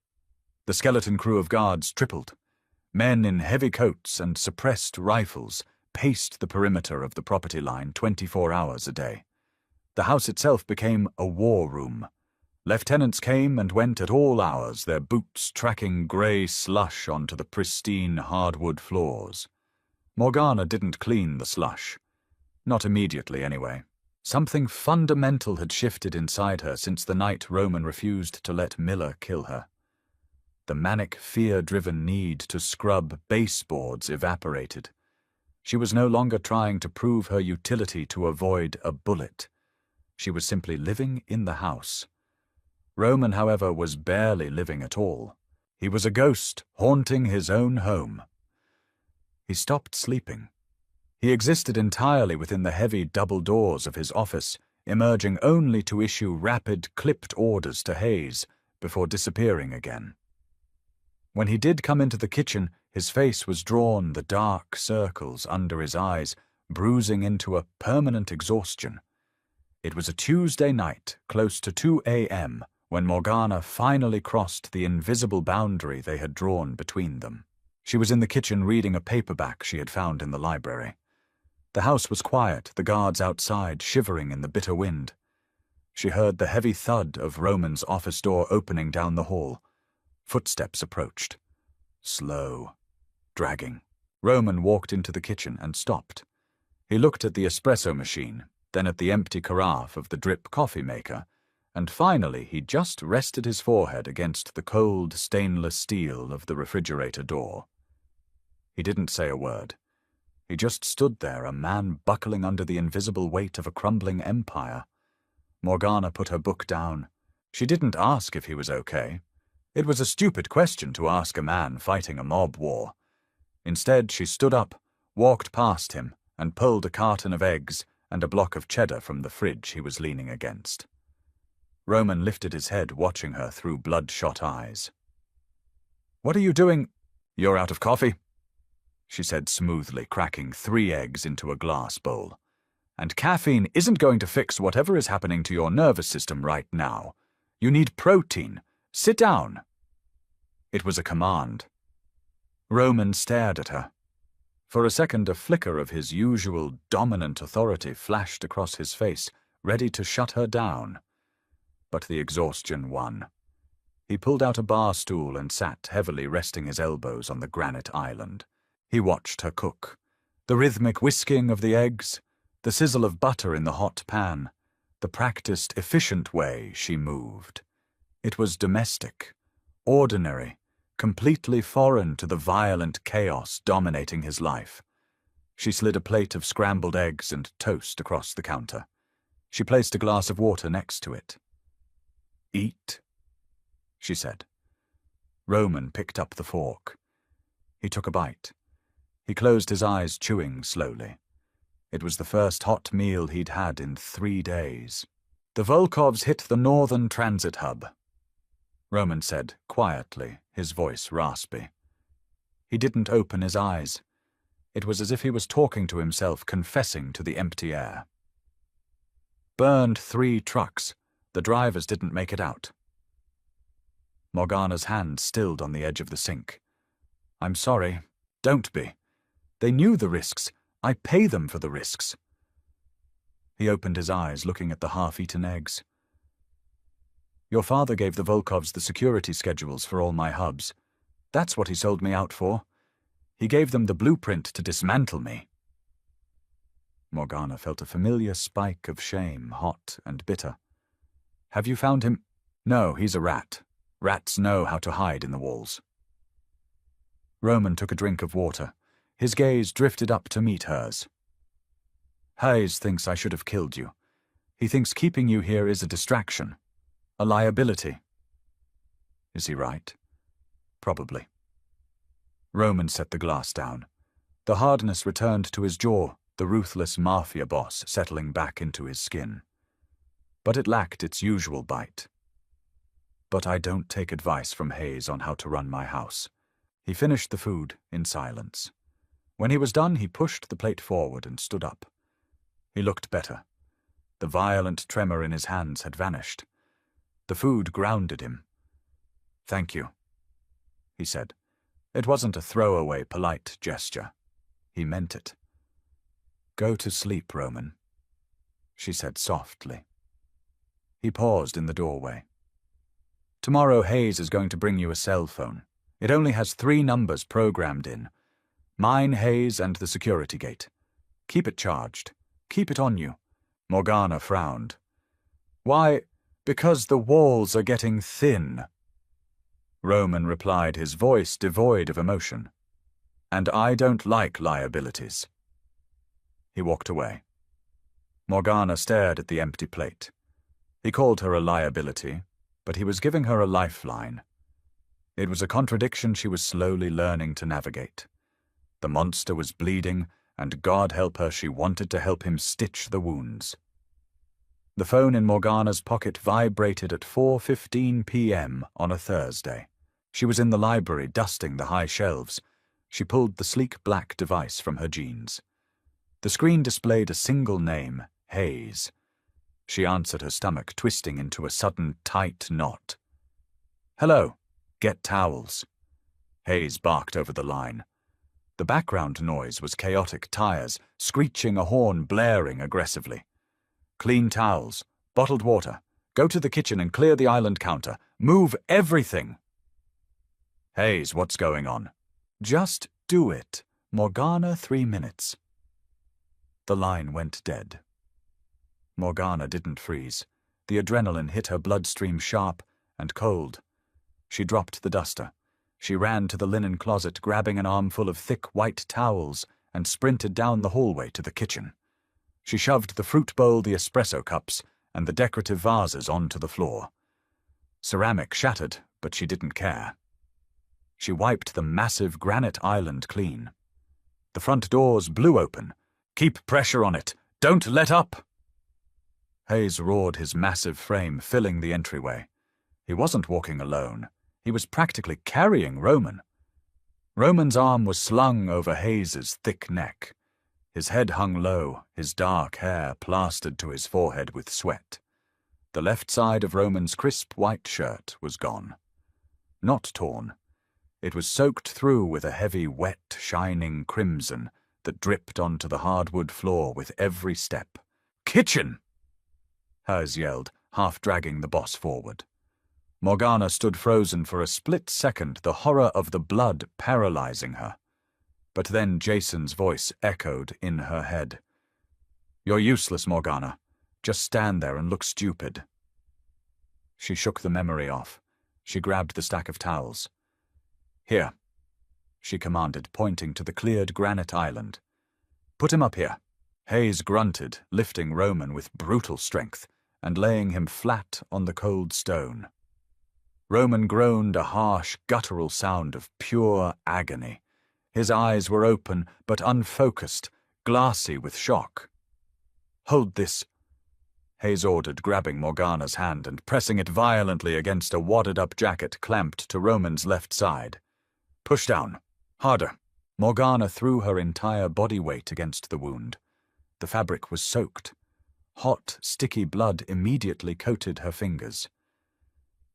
The skeleton crew of guards tripled. Men in heavy coats and suppressed rifles paced the perimeter of the property line 24 hours a day. The house itself became a war room. Lieutenants came and went at all hours, their boots tracking grey slush onto the pristine hardwood floors. Morgana didn't clean the slush. Not immediately, anyway. Something fundamental had shifted inside her since the night Roman refused to let Miller kill her. The manic, fear-driven need to scrub baseboards evaporated. She was no longer trying to prove her utility to avoid a bullet. She was simply living in the house. Roman, however, was barely living at all. He was a ghost haunting his own home. He stopped sleeping. He existed entirely within the heavy double doors of his office, emerging only to issue rapid, clipped orders to Hayes before disappearing again. When he did come into the kitchen, his face was drawn, the dark circles under his eyes, bruising into a permanent exhaustion. It was a Tuesday night, close to 2 a.m., when Morgana finally crossed the invisible boundary they had drawn between them. She was in the kitchen reading a paperback she had found in the library. The house was quiet, the guards outside shivering in the bitter wind. She heard the heavy thud of Roman's office door opening down the hall. Footsteps approached. Slow. Dragging. Roman walked into the kitchen and stopped. He looked at the espresso machine, then at the empty carafe of the drip coffee maker, and finally he just rested his forehead against the cold stainless steel of the refrigerator door. He didn't say a word. He just stood there, a man buckling under the invisible weight of a crumbling empire. Morgana put her book down. She didn't ask if he was okay. It was a stupid question to ask a man fighting a mob war. Instead, she stood up, walked past him, and pulled a carton of eggs and a block of cheddar from the fridge he was leaning against. Roman lifted his head, watching her through bloodshot eyes. "What are you doing?" "You're out of coffee," she said smoothly, cracking 3 eggs into a glass bowl. "And caffeine isn't going to fix whatever is happening to your nervous system right now. You need protein. Sit down." It was a command. Roman stared at her. For a second, a flicker of his usual dominant authority flashed across his face, ready to shut her down. But the exhaustion won. He pulled out a bar stool and sat heavily, resting his elbows on the granite island. He watched her cook. The rhythmic whisking of the eggs, the sizzle of butter in the hot pan, the practiced, efficient way she moved. It was domestic, ordinary, completely foreign to the violent chaos dominating his life. She slid a plate of scrambled eggs and toast across the counter. She placed a glass of water next to it. "Eat," she said. Roman picked up the fork. He took a bite. He closed his eyes, chewing slowly. It was the first hot meal he'd had in 3 days. "The Volkovs hit the northern transit hub," Roman said, quietly, his voice raspy. He didn't open his eyes. It was as if he was talking to himself, confessing to the empty air. "Burned 3 trucks. The drivers didn't make it out." Morgana's hand stilled on the edge of the sink. "I'm sorry. Don't be. They knew the risks. I pay them for the risks." He opened his eyes, looking at the half-eaten eggs. "Your father gave the Volkovs the security schedules for all my hubs. That's what he sold me out for. He gave them the blueprint to dismantle me." Morgana felt a familiar spike of shame, hot and bitter. "Have you found him?" "No, he's a rat. Rats know how to hide in the walls." Roman took a drink of water. His gaze drifted up to meet hers. "Hayes thinks I should have killed you. He thinks keeping you here is a distraction. A liability." "Is he right?" "Probably." Roman set the glass down. The hardness returned to his jaw, the ruthless Mafia boss settling back into his skin. But it lacked its usual bite. "But I don't take advice from Hayes on how to run my house." He finished the food in silence. When he was done, he pushed the plate forward and stood up. He looked better. The violent tremor in his hands had vanished. The food grounded him. "Thank you," he said. It wasn't a throwaway, polite gesture. He meant it. "Go to sleep, Roman," she said softly. He paused in the doorway. "Tomorrow Hayes is going to bring you a cell phone. It only has 3 numbers programmed in. Mine, Hayes, and the security gate. Keep it charged. Keep it on you." Morgana frowned. "Why? Because the walls are getting thin." Roman replied, his voice devoid of emotion. "And I don't like liabilities." He walked away. Morgana stared at the empty plate. He called her a liability, but he was giving her a lifeline. It was a contradiction she was slowly learning to navigate. The monster was bleeding, and God help her, she wanted to help him stitch the wounds. The phone in Morgana's pocket vibrated at 4:15 p.m. on a Thursday. She was in the library, dusting the high shelves. She pulled the sleek black device from her jeans. The screen displayed a single name, Hayes. She answered, her stomach twisting into a sudden tight knot. "Hello. Get towels." Hayes barked over the line. The background noise was chaotic tires, screeching, a horn blaring aggressively. "Clean towels, bottled water, Go to the kitchen and clear the island counter. Move everything. Hayes, what's going on? Just do it. Morgana, 3 minutes. The line went dead. Morgana didn't freeze. The adrenaline hit her bloodstream sharp and cold. She dropped the duster. She ran to the linen closet, grabbing an armful of thick white towels, and sprinted down the hallway to the kitchen. She shoved the fruit bowl, the espresso cups, and the decorative vases onto the floor. Ceramic shattered, but she didn't care. She wiped the massive granite island clean. The front doors blew open. Keep pressure on it. Don't let up! Hayes roared, his massive frame filling the entryway. He wasn't walking alone. He was practically carrying Roman. Roman's arm was slung over Hayes's thick neck. His head hung low, his dark hair plastered to his forehead with sweat. The left side of Roman's crisp white shirt was gone. Not torn. It was soaked through with a heavy, wet, shining crimson that dripped onto the hardwood floor with every step. "Kitchen!" Hayes yelled, half dragging the boss forward. Morgana stood frozen for a split second, the horror of the blood paralyzing her. But then Jason's voice echoed in her head. "You're useless, Morgana. Just stand there and look stupid." She shook the memory off. She grabbed the stack of towels. "Here," she commanded, pointing to the cleared granite island. "Put him up here." Hayes grunted, lifting Roman with brutal strength and laying him flat on the cold stone. Roman groaned a harsh, guttural sound of pure agony. His eyes were open but unfocused, glassy with shock. "Hold this," Hayes ordered, grabbing Morgana's hand and pressing it violently against a wadded-up jacket clamped to Roman's left side. "Push down. Harder." Morgana threw her entire body weight against the wound. The fabric was soaked. Hot, sticky blood immediately coated her fingers.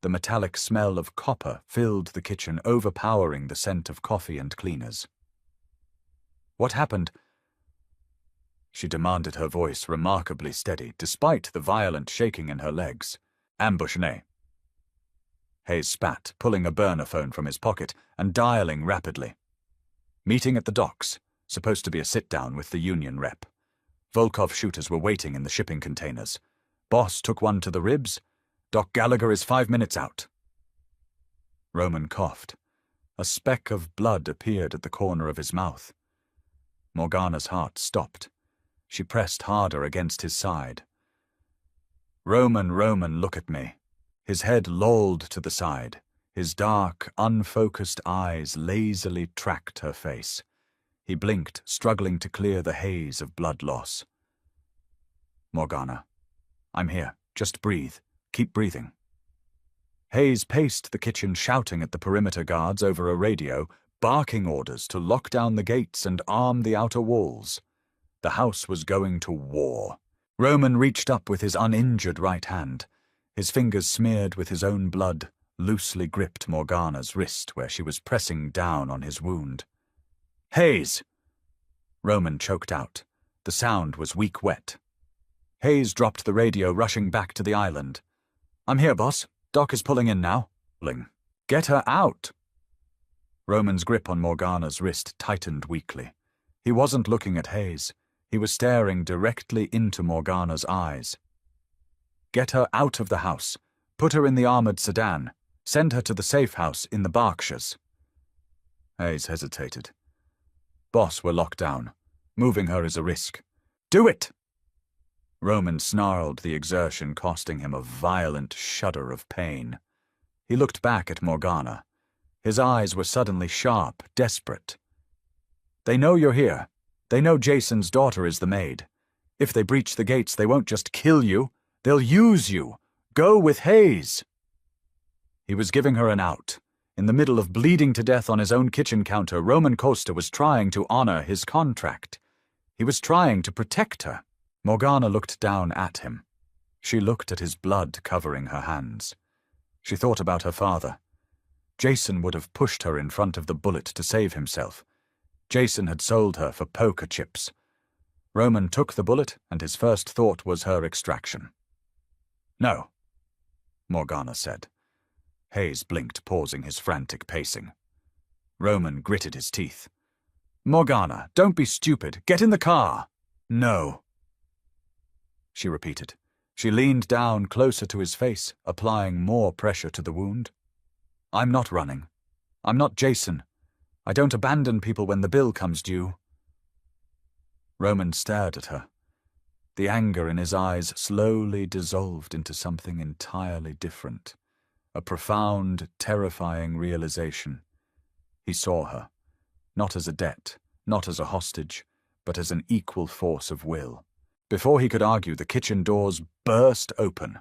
The metallic smell of copper filled the kitchen, overpowering the scent of coffee and cleaners. "What happened?" she demanded, her voice remarkably steady, despite the violent shaking in her legs. "Ambush, nay." Hayes spat, pulling a burner phone from his pocket and dialing rapidly. "Meeting at the docks. Supposed to be a sit-down with the union rep. Volkov shooters were waiting in the shipping containers. Boss took one to the ribs. Doc Gallagher is 5 minutes out." Roman coughed. A speck of blood appeared at the corner of his mouth. Morgana's heart stopped. She pressed harder against his side. "Roman, look at me." His head lolled to the side. His dark, unfocused eyes lazily tracked her face. He blinked, struggling to clear the haze of blood loss. "Morgana, I'm here. Just breathe. Keep breathing." Hayes paced the kitchen, shouting at the perimeter guards over a radio, barking orders to lock down the gates and arm the outer walls. The house was going to war. Roman reached up with his uninjured right hand. His fingers smeared with his own blood, loosely gripped Morgana's wrist where she was pressing down on his wound. "Hayes!" Roman choked out. The sound was weak wet. Hayes dropped the radio, rushing back to the island. "I'm here, boss. Doc is pulling in now." "Get her out!" Roman's grip on Morgana's wrist tightened weakly. He wasn't looking at Hayes. He was staring directly into Morgana's eyes. "Get her out of the house. Put her in the armored sedan. Send her to the safe house in the Berkshires." Hayes hesitated. "Boss, we're locked down. Moving her is a risk." "Do it!" Roman snarled, the exertion costing him a violent shudder of pain. He looked back at Morgana. His eyes were suddenly sharp, desperate. "They know you're here. They know Jason's daughter is the maid. If they breach the gates, they won't just kill you. They'll use you. Go with Hayes." He was giving her an out. In the middle of bleeding to death on his own kitchen counter, Roman Costa was trying to honor his contract. He was trying to protect her. Morgana looked down at him. She looked at his blood covering her hands. She thought about her father. Jason would have pushed her in front of the bullet to save himself. Jason had sold her for poker chips. Roman took the bullet, and his first thought was her extraction. "No," Morgana said. Hayes blinked, pausing his frantic pacing. Roman gritted his teeth. Morgana, don't be stupid. Get in the car. No, she repeated. She leaned down closer to his face, applying more pressure to the wound. I'm not running. I'm not Jason. I don't abandon people when the bill comes due. Roman stared at her. The anger in his eyes slowly dissolved into something entirely different. A profound, terrifying realization. He saw her, not as a debt, not as a hostage, but as an equal force of will. Before he could argue, the kitchen doors burst open.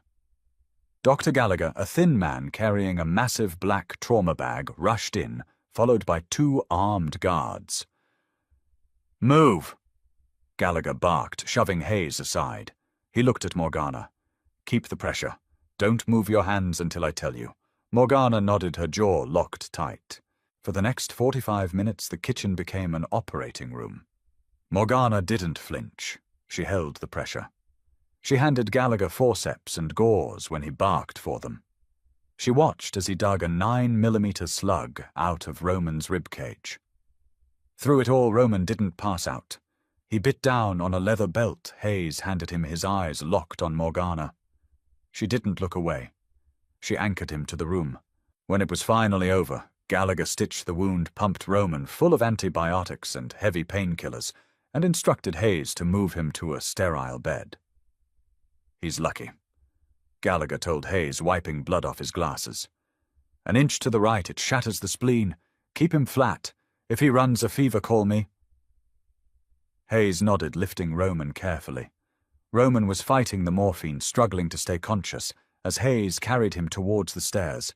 Dr. Gallagher, a thin man carrying a massive black trauma bag, rushed in, followed by 2 armed guards. Move! Gallagher barked, shoving Hayes aside. He looked at Morgana. Keep the pressure. Don't move your hands until I tell you. Morgana nodded, her jaw locked tight. For the next 45 minutes, the kitchen became an operating room. Morgana didn't flinch. She held the pressure. She handed Gallagher forceps and gauze when he barked for them. She watched as he dug a 9mm slug out of Roman's ribcage. Through it all, Roman didn't pass out. He bit down on a leather belt Hayes handed him, his eyes locked on Morgana. She didn't look away. She anchored him to the room. When it was finally over, Gallagher stitched the wound, pumped Roman full of antibiotics and heavy painkillers, and instructed Hayes to move him to a sterile bed. He's lucky, Gallagher told Hayes, wiping blood off his glasses. An inch to the right, it shatters the spleen. Keep him flat. If he runs a fever, call me. Hayes nodded, lifting Roman carefully. Roman was fighting the morphine, struggling to stay conscious, as Hayes carried him towards the stairs.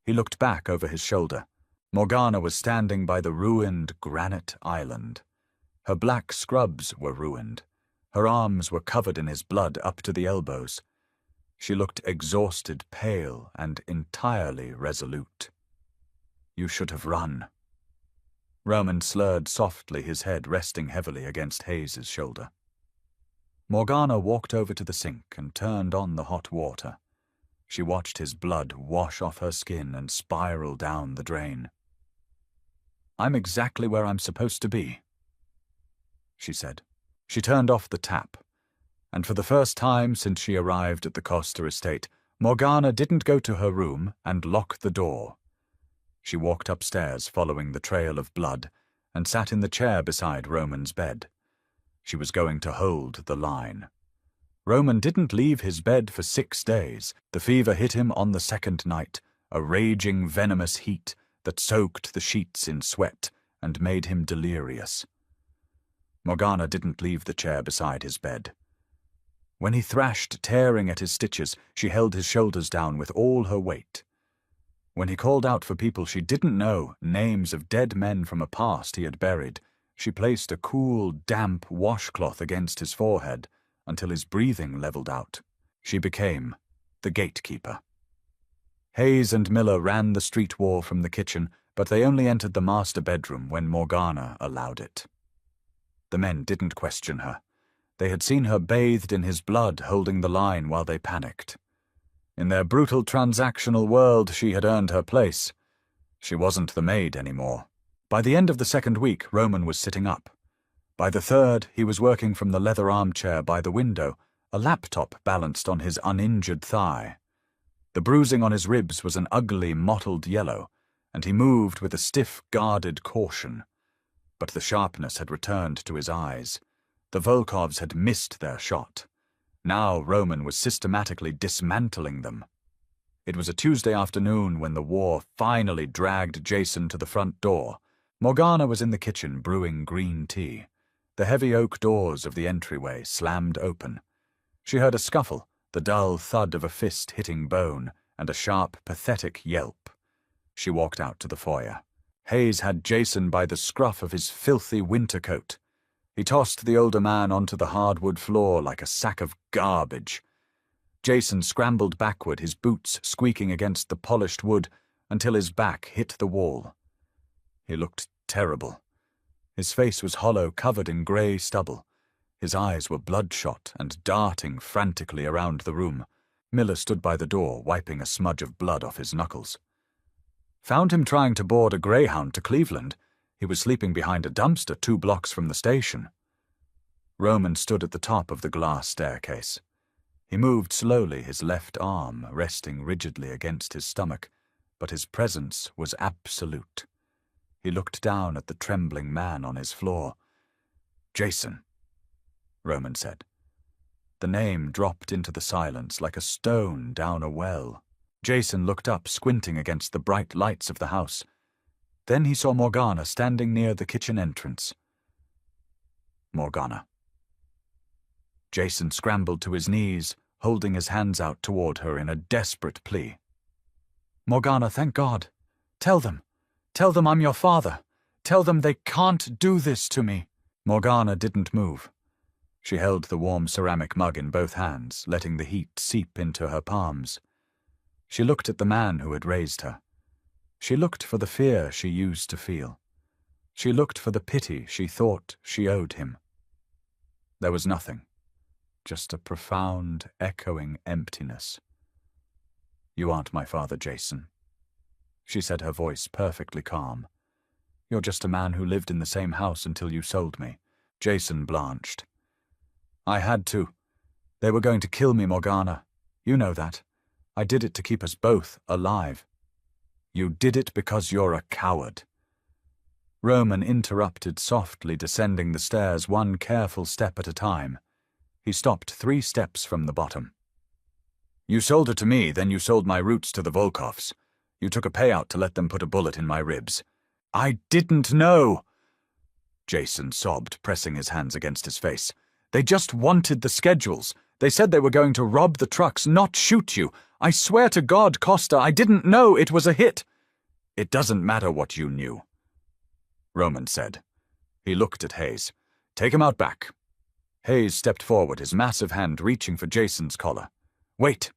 He looked back over his shoulder. Morgana was standing by the ruined granite island. Her black scrubs were ruined. Her arms were covered in his blood up to the elbows. She looked exhausted, pale, and entirely resolute. You should have run. Roman slurred softly, his head resting heavily against Hayes's shoulder. Morgana walked over to the sink and turned on the hot water. She watched his blood wash off her skin and spiral down the drain. I'm exactly where I'm supposed to be, she said. She turned off the tap, and for the first time since she arrived at the Costa estate, Morgana didn't go to her room and lock the door. She walked upstairs, following the trail of blood, and sat in the chair beside Roman's bed. She was going to hold the line. Roman didn't leave his bed for 6 days. The fever hit him on the 2nd night, a raging, venomous heat that soaked the sheets in sweat and made him delirious. Morgana didn't leave the chair beside his bed. When he thrashed, tearing at his stitches, she held his shoulders down with all her weight. When he called out for people she didn't know, names of dead men from a past he had buried, she placed a cool, damp washcloth against his forehead until his breathing leveled out. She became the gatekeeper. Hayes and Miller ran the street war from the kitchen, but they only entered the master bedroom when Morgana allowed it. The men didn't question her. They had seen her bathed in his blood, holding the line while they panicked. In their brutal transactional world, she had earned her place. She wasn't the maid anymore. By the end of the 2nd week, Roman was sitting up. By the 3rd, he was working from the leather armchair by the window, a laptop balanced on his uninjured thigh. The bruising on his ribs was an ugly, mottled yellow, and he moved with a stiff, guarded caution. But the sharpness had returned to his eyes. The Volkovs had missed their shot. Now Roman was systematically dismantling them. It was a Tuesday afternoon when the war finally dragged Jason to the front door. Morgana was in the kitchen brewing green tea. The heavy oak doors of the entryway slammed open. She heard a scuffle, the dull thud of a fist hitting bone, and a sharp, pathetic yelp. She walked out to the foyer. Hayes had Jason by the scruff of his filthy winter coat. He tossed the older man onto the hardwood floor like a sack of garbage. Jason scrambled backward, his boots squeaking against the polished wood until his back hit the wall. He looked terrible. His face was hollow, covered in grey stubble. His eyes were bloodshot and darting frantically around the room. Miller stood by the door, wiping a smudge of blood off his knuckles. Found him trying to board a Greyhound to Cleveland. He was sleeping behind a dumpster 2 blocks from the station. Roman stood at the top of the glass staircase. He moved slowly, his left arm resting rigidly against his stomach, but his presence was absolute. He looked down at the trembling man on his floor. "Jason," Roman said. The name dropped into the silence like a stone down a well. Jason looked up, squinting against the bright lights of the house. Then he saw Morgana standing near the kitchen entrance. Morgana. Jason scrambled to his knees, holding his hands out toward her in a desperate plea. "Morgana, thank God. Tell them. Tell them I'm your father. Tell them they can't do this to me." Morgana didn't move. She held the warm ceramic mug in both hands, letting the heat seep into her palms. She looked at the man who had raised her. She looked for the fear she used to feel. She looked for the pity she thought she owed him. There was nothing, just a profound, echoing emptiness. "You aren't my father, Jason," she said, her voice perfectly calm. "You're just a man who lived in the same house until you sold me." Jason blanched. "I had to. They were going to kill me, Morgana. You know that. I did it to keep us both alive." "You did it because you're a coward." Roman interrupted, softly descending the stairs 1 careful step at a time. He stopped 3 steps from the bottom. "You sold her to me, then you sold my roots to the Volkovs. You took a payout to let them put a bullet in my ribs." "I didn't know," Jason sobbed, pressing his hands against his face. "They just wanted the schedules. They said they were going to rob the trucks, not shoot you. I swear to God, Costa, I didn't know it was a hit." "It doesn't matter what you knew," Roman said. He looked at Hayes. "Take him out back." Hayes stepped forward, his massive hand reaching for Jason's collar. "Wait,"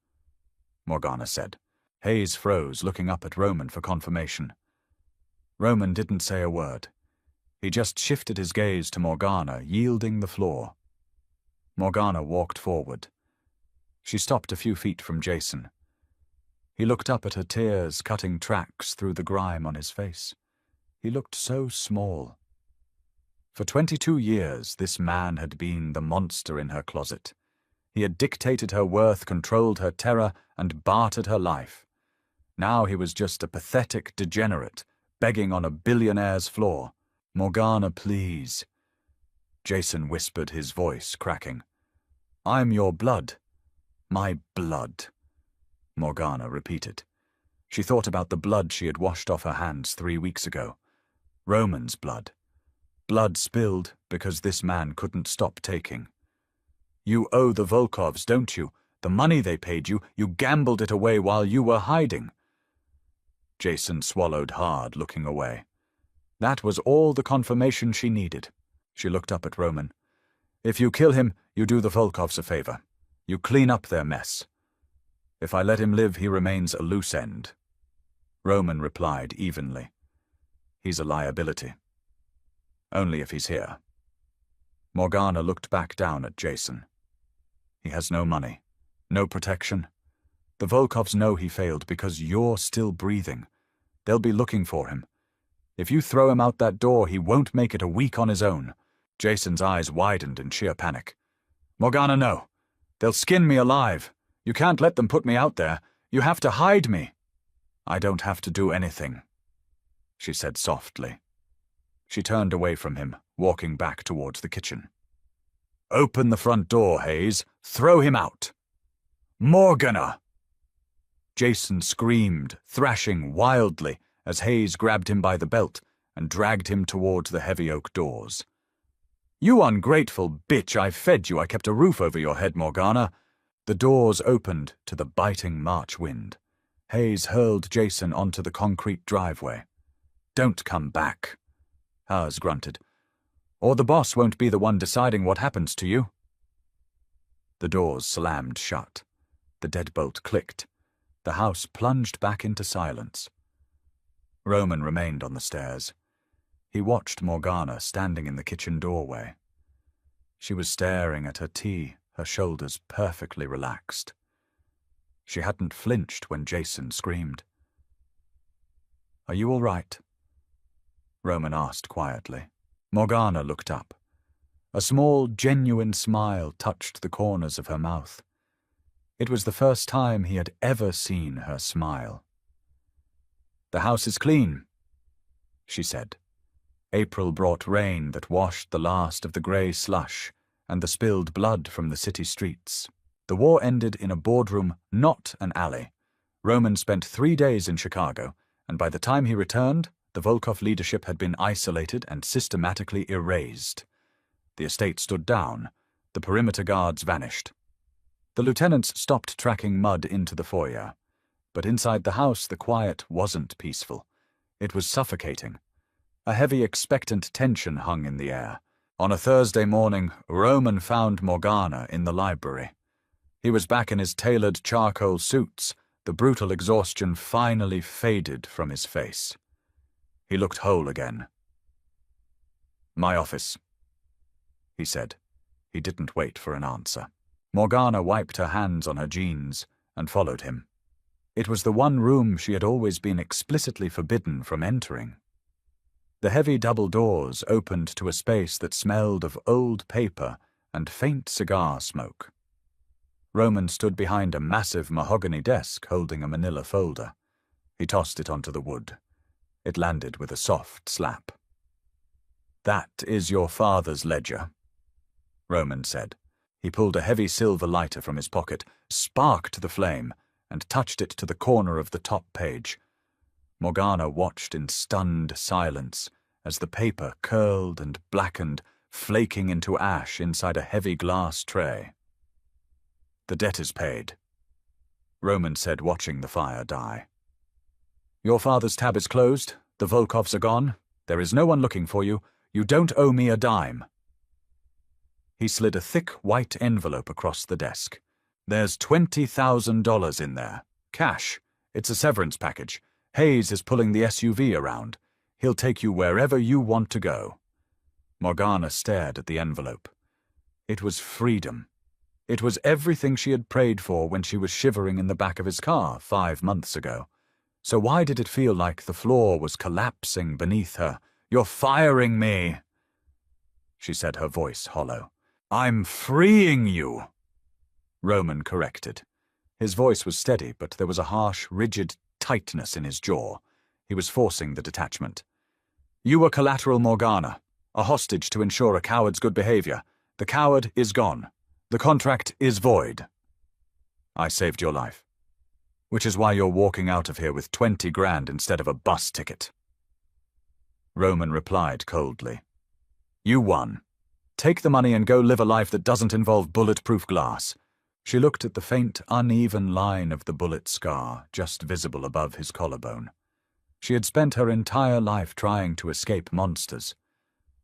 Morgana said. Hayes froze, looking up at Roman for confirmation. Roman didn't say a word. He just shifted his gaze to Morgana, yielding the floor. Morgana walked forward. She stopped a few feet from Jason. He looked up at her, tears cutting tracks through the grime on his face. He looked so small. For 22 years, this man had been the monster in her closet. He had dictated her worth, controlled her terror, and bartered her life. Now he was just a pathetic degenerate, begging on a billionaire's floor. "Morgana, please." Jason whispered, his voice cracking. "I'm your blood. My blood," Morgana repeated. She thought about the blood she had washed off her hands 3 weeks ago. Roman's blood. Blood spilled because this man couldn't stop taking. "You owe the Volkovs, don't you? The money they paid you, you gambled it away while you were hiding." Jason swallowed hard, looking away. That was all the confirmation she needed. She looked up at Roman. "If you kill him, you do the Volkovs a favor. You clean up their mess. If I let him live, he remains a loose end." Roman replied evenly. "He's a liability. Only if he's here." Morgana looked back down at Jason. "He has no money, no protection. The Volkovs know he failed because you're still breathing. They'll be looking for him. If you throw him out that door, he won't make it a week on his own." Jason's eyes widened in sheer panic. "Morgana, no. They'll skin me alive. You can't let them put me out there. You have to hide me." "I don't have to do anything," she said softly. She turned away from him, walking back towards the kitchen. "Open the front door, Hayes. Throw him out." "Morgana!" Jason screamed, thrashing wildly, as Hayes grabbed him by the belt and dragged him towards the heavy oak doors. "You ungrateful bitch, I fed you, I kept a roof over your head, Morgana." The doors opened to the biting March wind. Hayes hurled Jason onto the concrete driveway. "Don't come back," Haas grunted, "or the boss won't be the one deciding what happens to you." The doors slammed shut. The deadbolt clicked. The house plunged back into silence. Roman remained on the stairs. He watched Morgana standing in the kitchen doorway. She was staring at her tea, her shoulders perfectly relaxed. She hadn't flinched when Jason screamed. "Are you all right?" Roman asked quietly. Morgana looked up. A small, genuine smile touched the corners of her mouth. It was the first time he had ever seen her smile. "The house is clean," she said. April brought rain that washed the last of the grey slush and the spilled blood from the city streets. The war ended in a boardroom, not an alley. Roman spent 3 days in Chicago, and by the time he returned, the Volkov leadership had been isolated and systematically erased. The estate stood down. The perimeter guards vanished. The lieutenants stopped tracking mud into the foyer. But inside the house, the quiet wasn't peaceful. It was suffocating. A heavy, expectant tension hung in the air. On a Thursday morning, Roman found Morgana in the library. He was back in his tailored charcoal suits. The brutal exhaustion finally faded from his face. He looked whole again. "My office," he said. He didn't wait for an answer. Morgana wiped her hands on her jeans and followed him. It was the one room she had always been explicitly forbidden from entering. The heavy double doors opened to a space that smelled of old paper and faint cigar smoke. Roman stood behind a massive mahogany desk holding a manila folder. He tossed it onto the wood. It landed with a soft slap. "That is your father's ledger," Roman said. He pulled a heavy silver lighter from his pocket, sparked the flame, and touched it to the corner of the top page. Morgana watched in stunned silence as the paper curled and blackened, flaking into ash inside a heavy glass tray. "The debt is paid," Roman said, watching the fire die. "Your father's tab is closed. The Volkovs are gone. There is no one looking for you. You don't owe me a dime." He slid a thick white envelope across the desk. "There's $20,000 in there. Cash. It's a severance package. Hayes is pulling the SUV around. He'll take you wherever you want to go." Morgana stared at the envelope. It was freedom. It was everything she had prayed for when she was shivering in the back of his car 5 months ago. So why did it feel like the floor was collapsing beneath her? "You're firing me," she said, her voice hollow. "I'm freeing you," Roman corrected. His voice was steady, but there was a harsh, rigid tightness in his jaw. He was forcing the detachment. "You were collateral, Morgana, a hostage to ensure a coward's good behavior. The coward is gone. The contract is void. I saved your life, which is why you're walking out of here with 20 grand instead of a bus ticket." Roman replied coldly. "You won. Take the money and go live a life that doesn't involve bulletproof glass." She looked at the faint, uneven line of the bullet scar just visible above his collarbone. She had spent her entire life trying to escape monsters.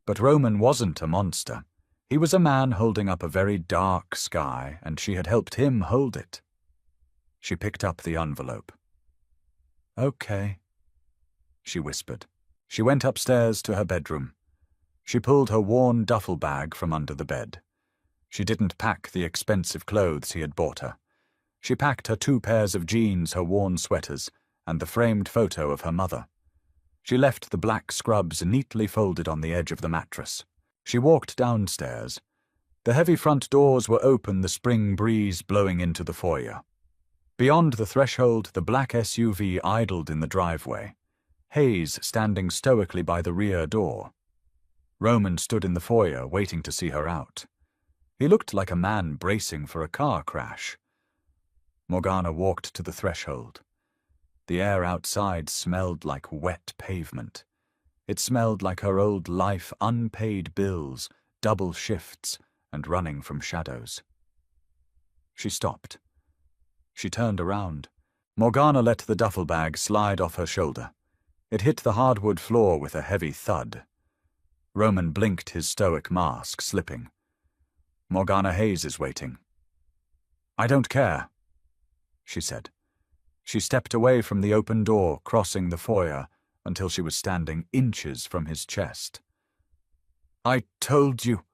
But Roman wasn't a monster. He was a man holding up a very dark sky, and she had helped him hold it. She picked up the envelope. "Okay," she whispered. She went upstairs to her bedroom. She pulled her worn duffel bag from under the bed. She didn't pack the expensive clothes he had bought her. She packed her 2 pairs of jeans, her worn sweaters, and the framed photo of her mother. She left the black scrubs neatly folded on the edge of the mattress. She walked downstairs. The heavy front doors were open, the spring breeze blowing into the foyer. Beyond the threshold, the black SUV idled in the driveway, Hayes standing stoically by the rear door. Roman stood in the foyer, waiting to see her out. He looked like a man bracing for a car crash. Morgana walked to the threshold. The air outside smelled like wet pavement. It smelled like her old life, unpaid bills, double shifts, and running from shadows. She stopped. She turned around. Morgana let the duffel bag slide off her shoulder. It hit the hardwood floor with a heavy thud. Roman blinked, his stoic mask slipping. "Morgana Hayes is waiting." "I don't care," she said. She stepped away from the open door, crossing the foyer, until she was standing inches from his chest. "I told you,"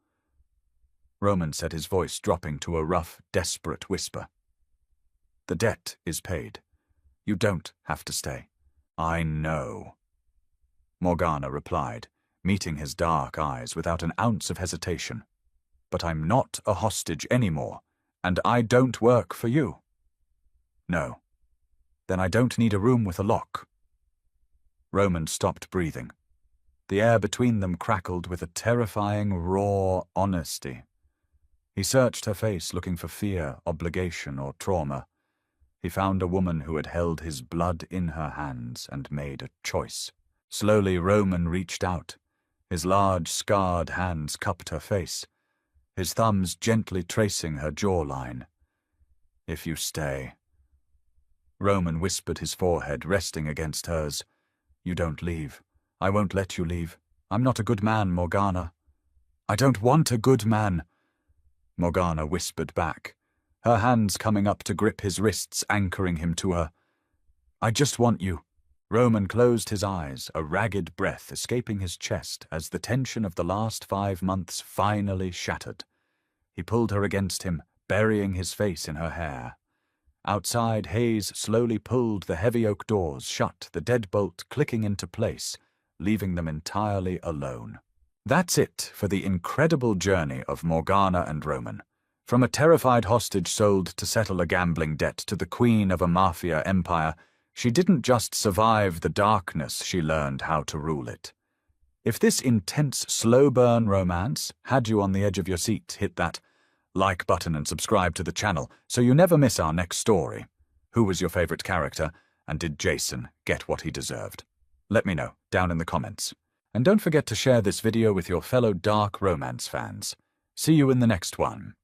Roman said, his voice dropping to a rough, desperate whisper. The debt is paid. You don't have to stay. I know. Morgana replied, meeting his dark eyes without an ounce of hesitation. But I'm not a hostage anymore, and I don't work for you. No. Then I don't need a room with a lock. Roman stopped breathing. The air between them crackled with a terrifying, raw honesty. He searched her face, looking for fear, obligation, or trauma. He found a woman who had held his blood in her hands and made a choice. Slowly, Roman reached out. His large, scarred hands cupped her face, his thumbs gently tracing her jawline. If you stay. Roman whispered, his forehead resting against hers. You don't leave. I won't let you leave. I'm not a good man, Morgana. I don't want a good man. Morgana whispered back, her hands coming up to grip his wrists, anchoring him to her. I just want you. Roman closed his eyes, a ragged breath escaping his chest as the tension of the last 5 months finally shattered. He pulled her against him, burying his face in her hair. Outside, Hayes slowly pulled the heavy oak doors shut, the deadbolt clicking into place, leaving them entirely alone. That's it for the incredible journey of Morgana and Roman. From a terrified hostage sold to settle a gambling debt to the queen of a Mafia empire, she didn't just survive the darkness, she learned how to rule it. If this intense, slow-burn romance had you on the edge of your seat, hit that like button and subscribe to the channel so you never miss our next story. Who was your favorite character, and did Jason get what he deserved? Let me know down in the comments. And don't forget to share this video with your fellow dark romance fans. See you in the next one.